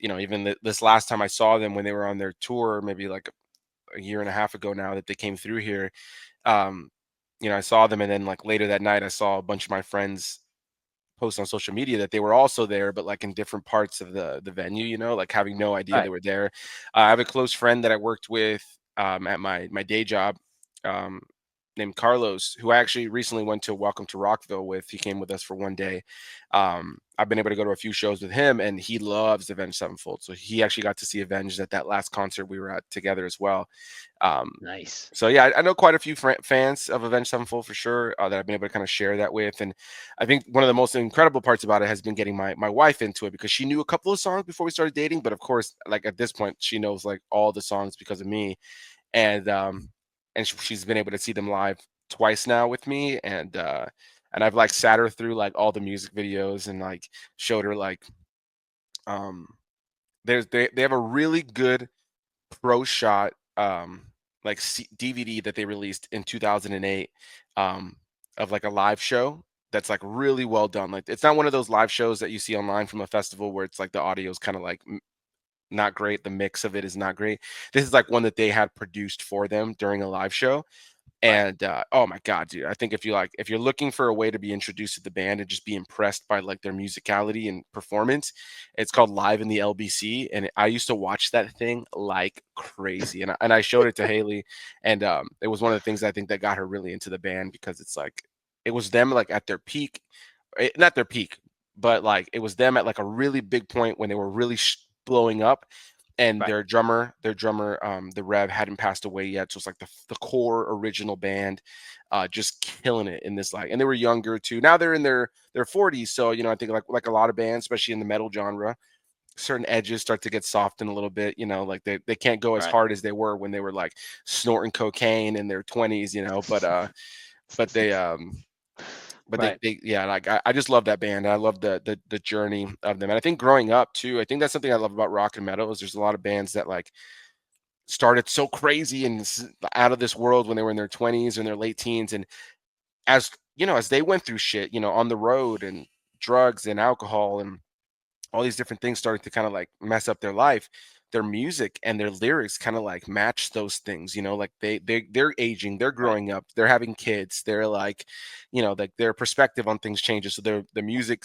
even this last time I saw them when they were on their tour, maybe like a year and a half ago now that they came through here. Um, I saw them, and then like later that night, I saw a bunch of my friends post on social media that they were also there, but like in different parts of the venue. Like having no idea they Right. were there. I have a close friend that I worked with at my day job. Um, named Carlos, who I actually recently went to Welcome to Rockville with. He came with us for one day. I've been able to go to a few shows with him, and he loves Avenged Sevenfold. So he actually got to see Avenged at that last concert we were at together as well. Um, Nice. so yeah, I know quite a few fans of Avenged Sevenfold for sure, that I've been able to kind of share that with, and I think one of the most incredible parts about it has been getting my wife into it, because she knew a couple of songs before we started dating, but of course, like at this point, she knows like all the songs because of me, and she's been able to see them live twice now with me, and I've like sat her through like all the music videos and like showed her like um they have a really good pro shot like DVD that they released in 2008, um of like a live show that's like really well done. Like it's not one of those live shows that you see online from a festival where it's like the audio is kind of like not great, the mix of it is not great. This is like one that they had produced for them during a live show, Right. and oh my god, dude, I think if you're looking for a way to be introduced to the band and just be impressed by like their musicality and performance, it's called Live in the LBC, and I used to watch that thing like crazy, and I showed it to Haley, and it was one of the things I think that got her really into the band, because it's like it was them like at their peak, not their peak, but like it was them at like a really big point when they were really blowing up, and Right. their drummer, the Rev, hadn't passed away yet, so it's like the core original band, just killing it in this, like, and they were younger too. Now they're in their 40s, so I think like a lot of bands, especially in the metal genre, certain edges start to get softened a little bit. Like they can't go as Right. hard as they were when they were like snorting cocaine in their 20s, but they but Right. they yeah, like I just love that band. I love the journey of them. And I think growing up too, I think that's something I love about rock and metal, is there's a lot of bands that like started so crazy and out of this world when they were in their 20s and their late teens, and as they went through shit, on the road and drugs and alcohol and all these different things started to kind of like mess up their life, their music and their lyrics kind of like match those things, like they're aging, they're Right. growing up, they're having kids, they're like, like their perspective on things changes, so the music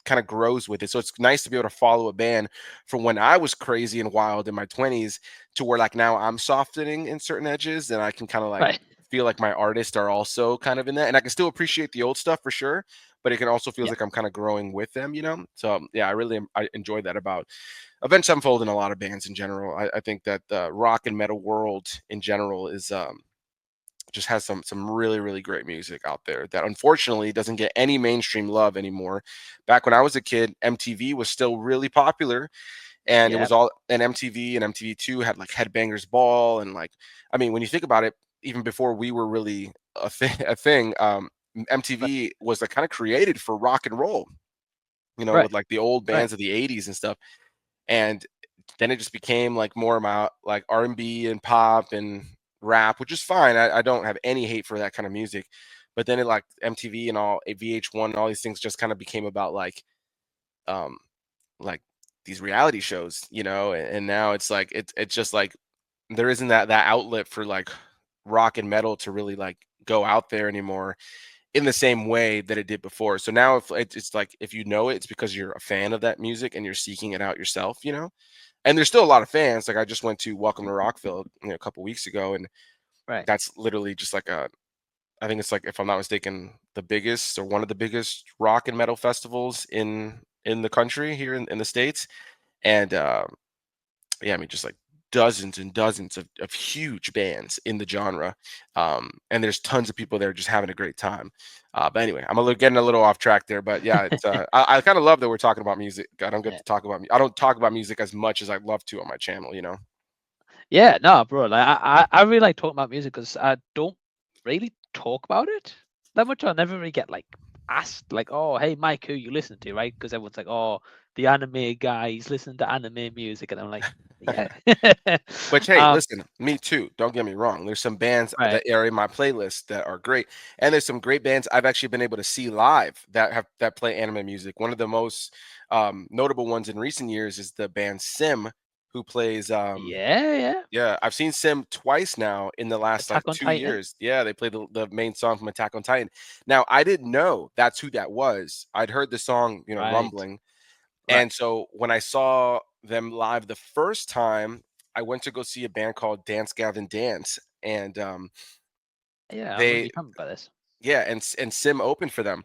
kind of grows with it. So it's nice to be able to follow a band from when I was crazy and wild in my 20s to where like now I'm softening in certain edges, and I can kind of like Right. feel like my artists are also kind of in that, and I can still appreciate the old stuff for sure, but it can also feels Yeah. like I'm kind of growing with them. So yeah, I enjoy that about Avenged Sevenfold and a lot of bands in general. I think that the rock and metal world in general is just has some really really great music out there that unfortunately doesn't get any mainstream love anymore. Back when I was a kid, MTV was still really popular, and it Yeah. was all, and MTV2 had like Headbangers Ball, and like, I mean, when you think about it, even before we were really a thing, Right. MTV was like kind of created for rock and roll, Right. with like the old Right. bands of the 80s and stuff. And then it just became like more about like R&B and pop and rap, which is fine. I don't have any hate for that kind of music. But then it like MTV and all VH1 and all these things just kind of became about um like these reality shows, and now it's like it's just like there isn't that outlet for like rock and metal to really like go out there anymore in the same way that it did before. So now if it's like if you know it, it's because you're a fan of that music and you're seeking it out yourself. And there's still a lot of fans. Like I just went to Welcome to Rockville, a couple weeks ago, and Right. that's literally just like I think it's like, if I'm not mistaken, the biggest or one of the biggest rock and metal festivals in the country here in the States. And yeah, I mean, just like dozens and dozens of huge bands in the genre. And there's tons of people there just having a great time. But anyway, getting a little off track there, but yeah, it's I kind of love that we're talking about music. Yeah. I don't talk about music as much as I'd love to on my channel. Yeah, no, bro. Like I really like talking about music because I don't really talk about it that much. I never really get like asked like, "Oh, hey, Mike, who you listen to?" Right? Because everyone's like, "Oh, the anime guy, he's listening to anime music," and I'm like, "Yeah." Which, hey, um, listen, me too. Don't get me wrong. There's some bands right. that are in my playlist that are great, and there's some great bands I've actually been able to see live that play anime music. One of the most notable ones in recent years is the band Sim, who plays. Yeah, yeah. Yeah, I've seen Sim twice now in the last like Attack on 2 Titan. years. Yeah, they play the main song from Attack on Titan. Now I didn't know that's who that was. I'd heard the song, Right. rumbling, Right. and so when I saw them live the first time, I went to go see a band called Dance Gavin Dance, and Yeah, I remember They you talking about this. yeah, and Sim opened for them.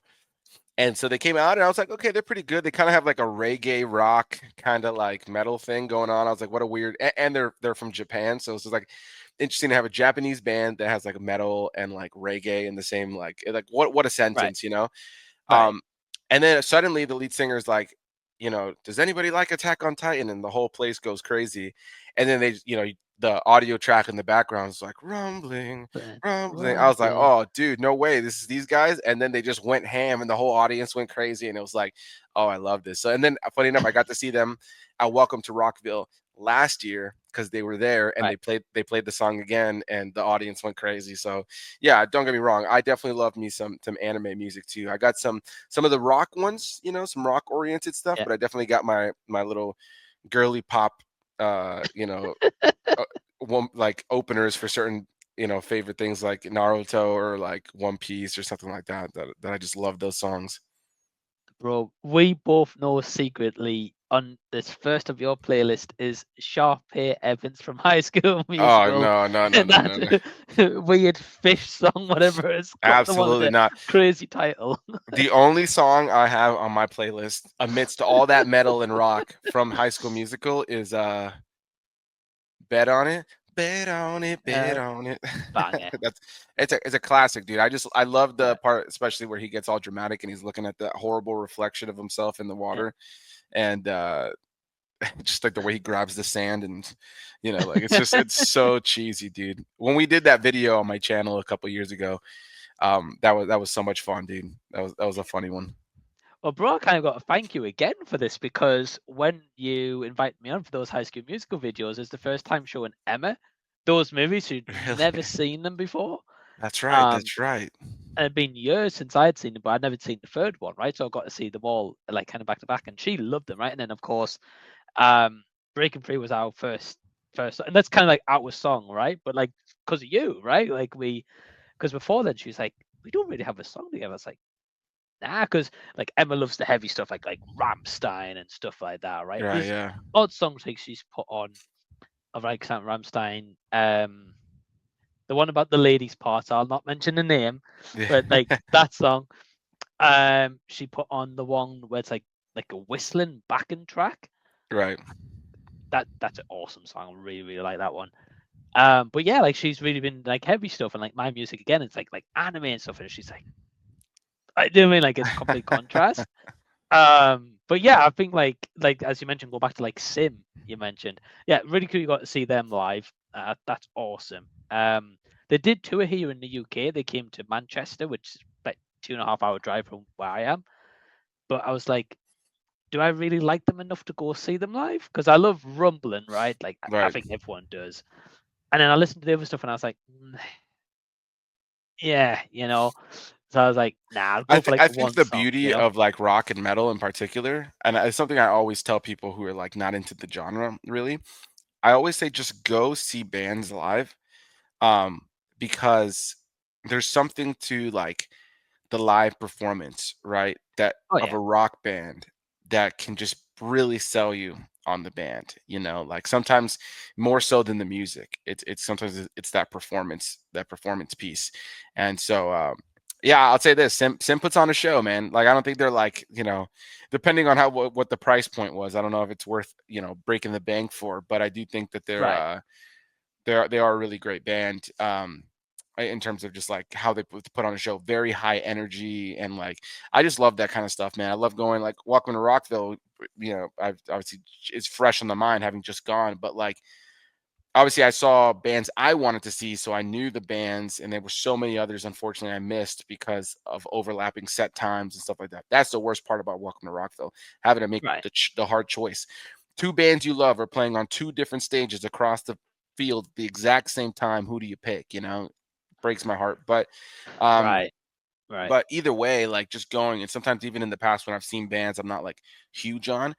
And so they came out, and I was like, okay, they're pretty good. They kind of have like a reggae rock kind of like metal thing going on. I was like, what a weird, and they're from Japan, so it's just like interesting to have a Japanese band that has like metal and like reggae in the same like what a Right, sentence, you know? right, Um, and then suddenly the lead singer is like, does anybody like Attack on Titan? And the whole place goes crazy. And then the audio track in the background is like rumbling, but rumbling. I was like, rumbling. oh, dude, no way. This is these guys. And then they just went ham and the whole audience went crazy. And it was like, oh, I love this. So, and then funny enough, I got to see them at Welcome to Rockville last year because they were there and Right, they played the song again and the audience went crazy. So yeah, don't get me wrong. I definitely love me some anime music too. I got some of the rock ones, some rock oriented stuff, yeah. but I definitely got my little girly pop, uh, you know, uh, one like openers for certain favorite things like Naruto or like One Piece or something like that. That I just love those songs. Bro, we both know secretly on this first of your playlist is Sharpay Evans from High School Oh Musical. no no no And no no no! that weird fish song, whatever it's called, the one with Absolutely the not. crazy title. The only song I have on my playlist amidst all that metal and rock from High School Musical is Bet on it, bet on it, bet Uh, on it. Banger. That's it's a classic, dude. I love the Yeah. part, especially where he gets all dramatic and he's looking at the horrible reflection of himself in the Yeah. water, and just like the way he grabs the sand and like it's so cheesy, dude. When we did that video on my channel a couple years ago, that was so much fun, dude. That was a funny one. Well, bro, I kind of got to thank you again for this because when you invited me on for those High School Musical videos, it's the first time showing Emma those movies who'd never Really? seen them before. That's right. Um, That's right. and it'd been years since I'd seen them, but I'd never seen the third one, right? So I got to see them all like kind of back to back, and she loved them, right? And then of course, um, Breaking Free was our first, and that's kind of like our song, right? But like because of you, right? Because before then she was like, we don't really have a song together. It's like, nah, because like Emma loves the heavy stuff, like Ramstein and stuff like that, right? Right. There's Yeah. odd songs like she's put on of like Sam Ramstein, the one about the ladies part. I'll not mention the name, Yeah. but like that song, she put on the one where it's like a whistling backing track. Right. That's an awesome song. I really really like that one. But yeah, like she's really been like heavy stuff and like my music again. It's like anime and stuff, and she's like, I do mean like it's a complete contrast. But yeah, I think like as you mentioned, go back to like Sim. You mentioned, yeah, really cool. You got to see them live. That's awesome. They did tour here in the UK. They came to Manchester, which is like 2.5 hour drive from where I am. But I was like, do I really like them enough to go see them live? Because I love Rumbling, right? Like I Right. think everyone does. And then I listened to the other stuff, and I was like, yeah, you know. So I was like, nah, I'll I go for think like I think one the song, you beauty know. of like rock and metal in particular, and it's something I always tell people who are like not into the genre really. I always say just go see bands live, um, because there's something to like the live performance, right? That Oh of yeah, a rock band that can just really sell you on the band, like sometimes more so than the music. It's sometimes it's that performance piece. And so yeah, I'll say this, Sim puts on a show, man. Like I don't think they're like, depending on how what the price point was, I don't know if it's worth, breaking the bank for, but I do think that right. they are a really great band, in terms of just like how they put on a show, very high energy, and like I just love that kind of stuff, man. I love going like Welcome to Rockville. I've obviously it's fresh on the mind having just gone, but like obviously I saw bands I wanted to see, so I knew the bands, and there were so many others unfortunately I missed because of overlapping set times and stuff like that. That's the worst part about Welcome to Rockville, having to make Right. the hard choice. Two bands you love are playing on two different stages across the field at the exact same time. Who do you pick? Breaks my heart. Um, Right. Right. but either way, like just going, and sometimes even in the past when I've seen bands I'm not like huge on,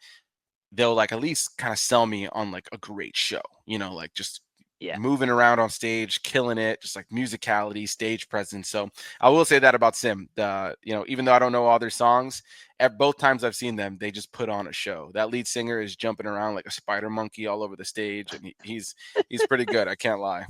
they'll like at least kind of sell me on like a great show, like just Yeah. moving around on stage, killing it, just like musicality, stage presence. So I will say that about Sim. Even though I don't know all their songs, at both times I've seen them, they just put on a show. That lead singer is jumping around like a spider monkey all over the stage, and he's pretty good. I can't lie.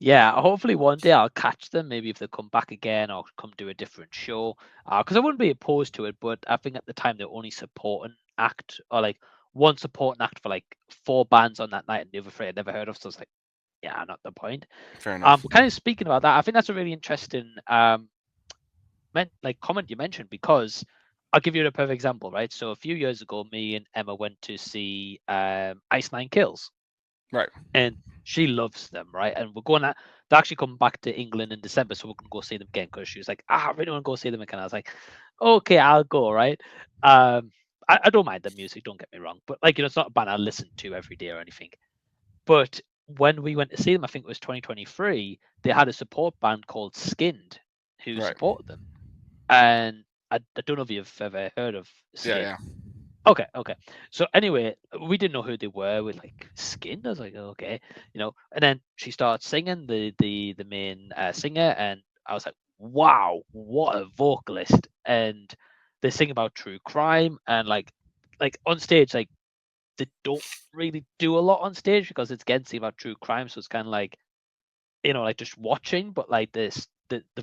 Yeah, hopefully one day I'll catch them. Maybe if they come back again or come do a different show. Because I wouldn't be opposed to it, but I think at the time they're only supporting act or like one supporting act for like four bands on that night, and the other three I'd never heard of. So it's like, yeah, not the point. Fair enough. But kind of speaking about that, I think that's a really interesting like comment you mentioned because I'll give you a perfect example, right? So a few years ago, me and Emma went to see Ice Nine Kills, Right. and she loves them, right? And we're going to they're actually coming back to England in December, so we're gonna go see them again because she was like, I really want to go see them again. I was like, okay, I'll go, right? I don't mind the music, don't get me wrong, but like it's not a band I listen to every day or anything. But when we went to see them, I think it was 2023, they had a support band called Skinned who Right. supported them. And I don't know if you've ever heard of Yeah. Skinned. Yeah. Okay, okay. So anyway, we didn't know who they were. We like Skinned. I was like, okay, And then she started singing the main singer, and I was like, wow, what a vocalist! And they sing about true crime, and like on stage, like they don't really do a lot on stage because it's again sing about true crime, so it's kind of like like just watching, but like the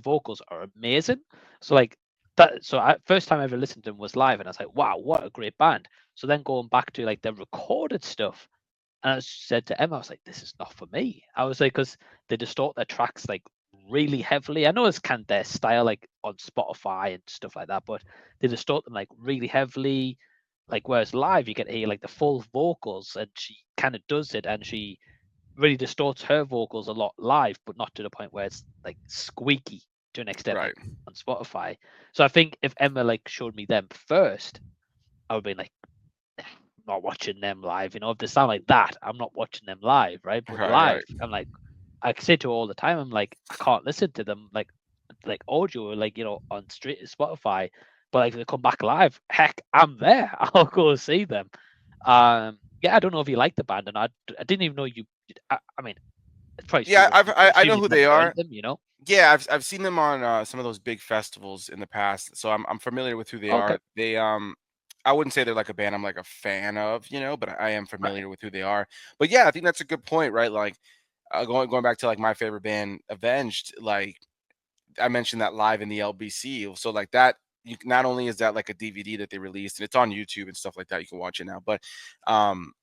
vocals are amazing. So like that. So first time I ever listened to them was live, and I was like, wow, what a great band. So then going back to like the recorded stuff, and I said to Emma, I was like, this is not for me. I was like, because they distort their tracks like really heavily. I know it's kind of their style, like on Spotify and stuff like that, but they distort them like really heavily. Like whereas live, you get to hear like the full vocals, and she kind of does it, and she really distorts her vocals a lot live, but not to the point where it's like squeaky to an extent Right. like on Spotify. So I think if Emma like showed me them first, I would be like, not watching them live. If they sound like that, I'm not watching them live, right? But Right. live, Right. I'm like, I say to her all the time, I'm like, I can't listen to them like audio, like on street Spotify. But like if they come back live, heck, I'm there. I'll go see them. Yeah, I don't know if you like the band, and I didn't even know you. I mean, it's probably Yeah. super people I assume know you've who they never heard are. of them. Yeah, I've seen them on some of those big festivals in the past, so I'm familiar with who they Okay, are. They I wouldn't say they're like a band I'm like a fan of, but I am right, familiar with who they are. But yeah, I think that's a good point, right? Like going back to like my favorite band, Avenged. Like I mentioned that live in the LBC, so like that. Not only is that like a DVD that they released and it's on YouTube and stuff like that, you can watch it now, but um,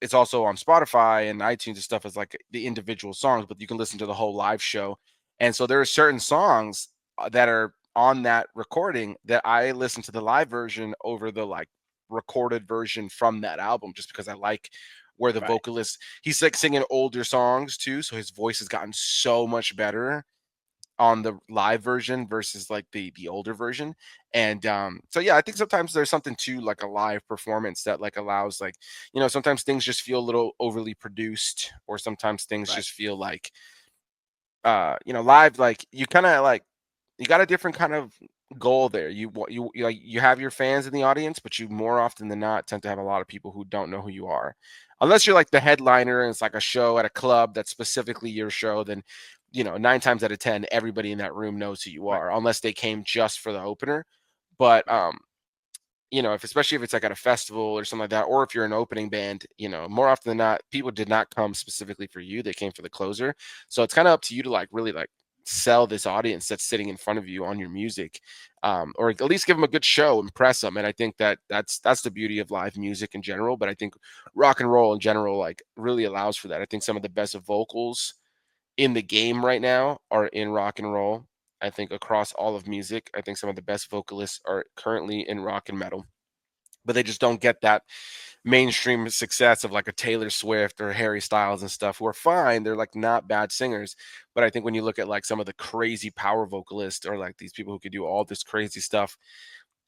it's also on Spotify and iTunes and stuff as like the individual songs, but you can listen to the whole live show. And so there are certain songs that are on that recording that I listen to the live version over the like recorded version from that album just because I like where the right, vocalist he's like singing older songs too, so his voice has gotten so much better on the live version versus like the older version. And so yeah, I think sometimes there's something to like a live performance that like allows like sometimes things just feel a little overly produced, or sometimes things right, just feel like live, like you kind of like you got a different kind of goal there. Like you have your fans in the audience, but you more often than not tend to have a lot of people who don't know who you are. Unless you're like the headliner and it's like a show at a club that's specifically your show, then 9 times out of 10 everybody in that room knows who you right, are unless they came just for the opener. But right, if especially if it's like at a festival or something like that, or if you're an opening band, more often than not, people did not come specifically for you. They came for the closer. So it's kind of up to you to like really like sell this audience that's sitting in front of you on your music, or at least give them a good show, impress them. And I think that that's the beauty of live music in general. But I think rock and roll in general like really allows for that. I think some of the best vocals in the game right now are in rock and roll. I think across all of music, I think some of the best vocalists are currently in rock and metal, but they just don't get that mainstream success of like a Taylor Swift or Harry Styles and stuff, who are fine. They're like not bad singers. But I think when you look at like some of the crazy power vocalists or like these people who could do all this crazy stuff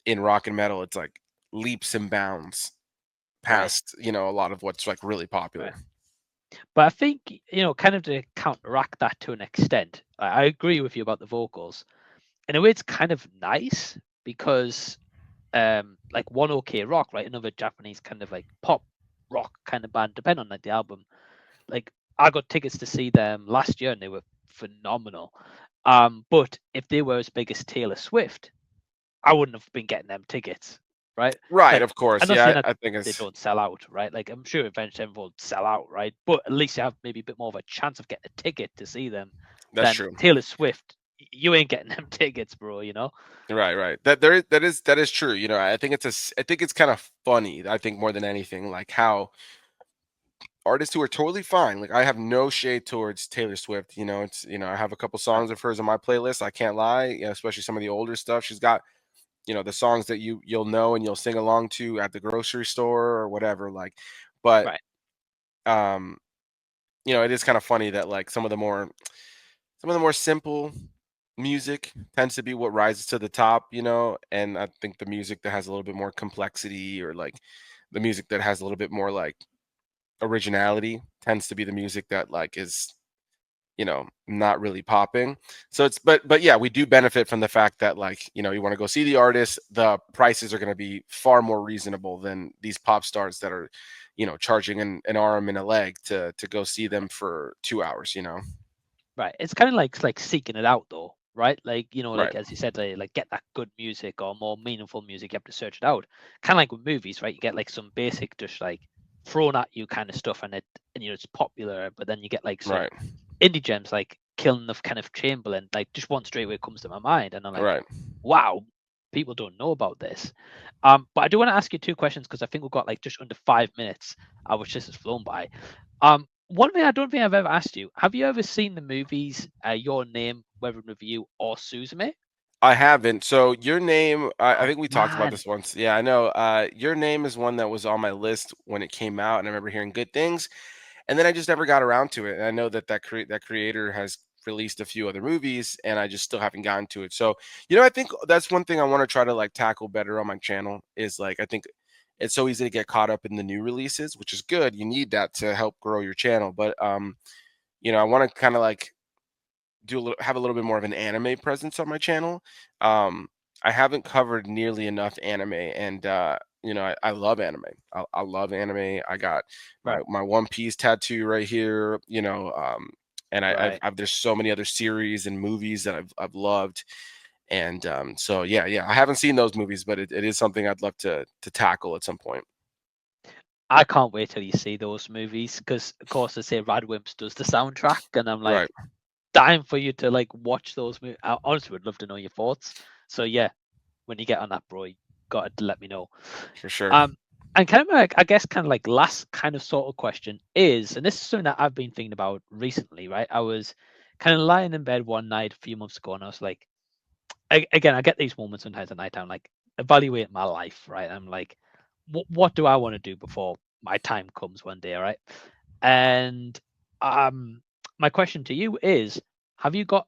in rock and metal, it's like leaps and bounds right, past, a lot of what's like really popular. right. But I think kind of to counteract that to an extent, I agree with you about the vocals. In a way, it's kind of nice because like One OK Rock, right? Another Japanese kind of like pop rock kind of band, depending on like the album. Like I got tickets to see them last year and they were phenomenal. But if they were as big as Taylor Swift, I wouldn't have been getting them tickets. right? Right, Like, of I'm course. not saying Yeah, that I think they it's don't sell out, right? Like, I'm sure Avenged Sevenfold sell out, right? But at least you have maybe a bit more of a chance of getting a ticket to see them that's than true. Taylor Swift. You ain't getting them tickets, bro. You know? Right, right. That is true. You know, I think I think it's kind of funny. I think more than anything, like how artists who are totally fine. Like I have no shade towards Taylor Swift. You know, it's I have a couple Right, songs of hers on my playlist. I can't lie, especially some of the older stuff. She's got the songs that you'll know and you'll sing along to at the grocery store or whatever. Like, but right, um, it is kind of funny that like some of the more simple music tends to be what rises to the top, and I think the music that has a little bit more complexity or like the music that has a little bit more like originality tends to be the music that like is not really popping. So it's but yeah, we do benefit from the fact that like, you want to go see the artist, the prices are going to be far more reasonable than these pop stars that are, charging an arm and a leg to go see them for 2 hours. right. It's kind of like seeking it out, though, right? Like, Right, like as you said, like get that good music or more meaningful music. You have to search it out. Kind of like with movies, right? You get like some basic, just like thrown at you kind of stuff, and it's popular. But then you get like some right, indie gems like Killing of Kenneth Chamberlain, like just one straight away comes to my mind, and I'm like, right. wow, people don't know about this. But I do want to ask you two questions because I think we've got like just under 5 minutes, which this has flown by. One thing I don't think I've ever asked you: have you ever seen the movies Your Name, Weather and Review, or Suzume? I haven't. So your name, I Oh think we talked about man, this once. Yeah, I know. Your name is one that was on my list when it came out, and I remember hearing good things. And then I just never got around to it. And I know that creator has released a few other movies, and I just still haven't gotten to it. So I think that's one thing I want to try to like tackle better on my channel is like I think it's so easy to get caught up in the new releases, which is good. You need that to help grow your channel. But I want to kind of like have a little bit more of an anime presence on my channel. Um, I haven't covered nearly enough anime, and I love anime. I love anime. I got my right, my One Piece tattoo right here. And right. there's so many other series and movies that I've loved, and so yeah. I haven't seen those movies, but it is something I'd love to tackle at some point. I can't wait till you see those movies because, of course, they say Radwimps does the soundtrack, and I'm Right, like dying for you to like watch those movies. I honestly would love to know your thoughts. So yeah, when you get on that, bro, you got to let me know. for sure. Um, and kind of like, I guess, kind of like last kind of sort of question is, and this is something that I've been thinking about recently, right? I was kind of lying in bed one night a few months ago, and I was like, again, I get these moments sometimes at night time, like evaluate my life, right? I'm like, what do I want to do before my time comes one day, right? And um, my question to you is, have you got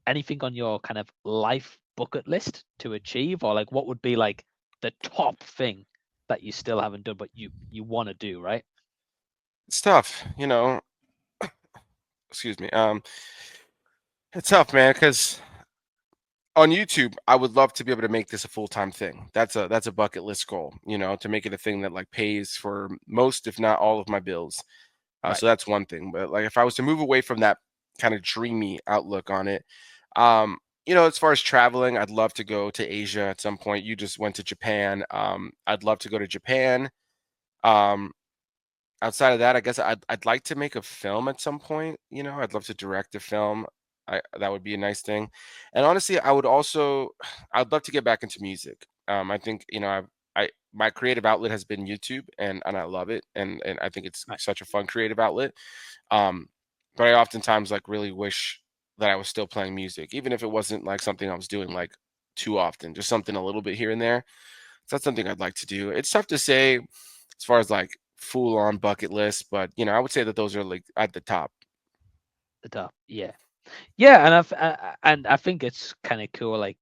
anything on your kind of life bucket list to achieve, or like what would be like the top thing that you still haven't done but you want to do, right? It's tough, excuse me. It's tough, man, because on YouTube, I would love to be able to make this a full-time thing. That's a bucket list goal, to make it a thing that like pays for most, if not all of my bills. Right, So that's one thing. But like if I was to move away from that kind of dreamy outlook on it, um, as far as traveling, I'd love to go to Asia at some point. You just went to Japan. I'd love to go to Japan. Um, Outside of that, I guess I'd like to make a film at some point, I'd love to direct a film. That would be a nice thing. And honestly, I'd love to get back into music. I think, I my creative outlet has been YouTube and I love it and I think it's right, such a fun creative outlet. Um, but I oftentimes like really wish that I was still playing music, even if it wasn't like something I was doing like too often, just something a little bit here and there. So that's something I'd like to do. It's tough to say as far as like full on bucket list, but I would say that those are like at the top. the top, yeah, yeah. And I think it's kind of cool, like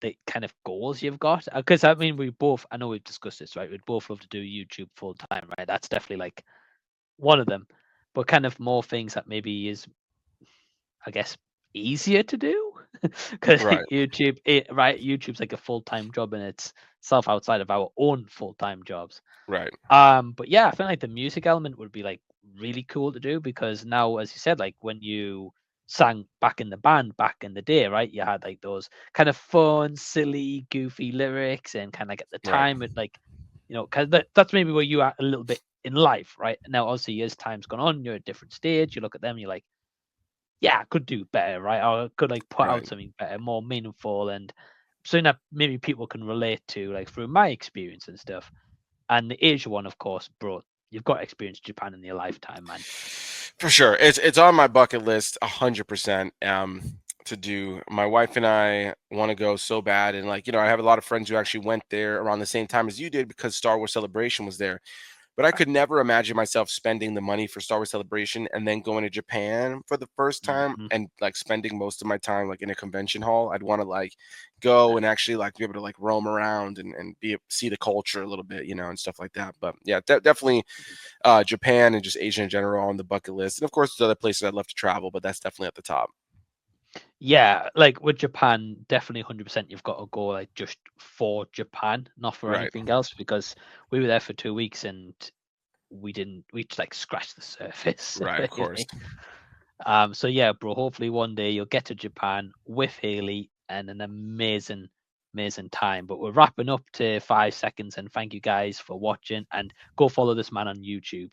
the kind of goals you've got, because I mean we both, I know we've discussed this, right? We'd both love to do YouTube full time, right? That's definitely like one of them, but kind of more things that maybe is, I guess, easier to do because Right, right, YouTube's like a full-time job in itself outside of our own full-time jobs. right, But yeah, I feel like the music element would be like really cool to do because now, as you said, like when you sang back in the band back in the day, right? You had like those kind of fun, silly, goofy lyrics, and kind of like at the Right. time, it like, because that's maybe where you are a little bit in life, right? Now, obviously, as time's gone on, you're at a different stage. You look at them, you're like, yeah, I could do better, right? Or I could like put out Right. something better, more meaningful, and something that maybe people can relate to, like through my experience and stuff. And the Asia one, of course, bro, you've got to experience Japan in your lifetime, man. For sure. It's on my bucket list 100%, to do. My wife and I want to go so bad, and like, I have a lot of friends who actually went there around the same time as you did because Star Wars Celebration was there. But I could never imagine myself spending the money for Star Wars Celebration and then going to Japan for the first time Hmm. and like spending most of my time like in a convention hall. I'd want to like go and actually like be able to like roam around and see the culture a little bit, and stuff like that. But yeah, definitely Japan and just Asia in general on the bucket list. And of course, there's other places I'd love to travel, but that's definitely at the top. Yeah, like with Japan, definitely 100% you've got to go like just for Japan, not for Right. anything else, because we were there for 2 weeks and we just like scratched the surface, Right. Of course. really. So yeah, bro, hopefully one day you'll get to Japan with Haley and an amazing, amazing time. But we're wrapping up to 5 seconds, and thank you guys for watching, and go follow this man on YouTube.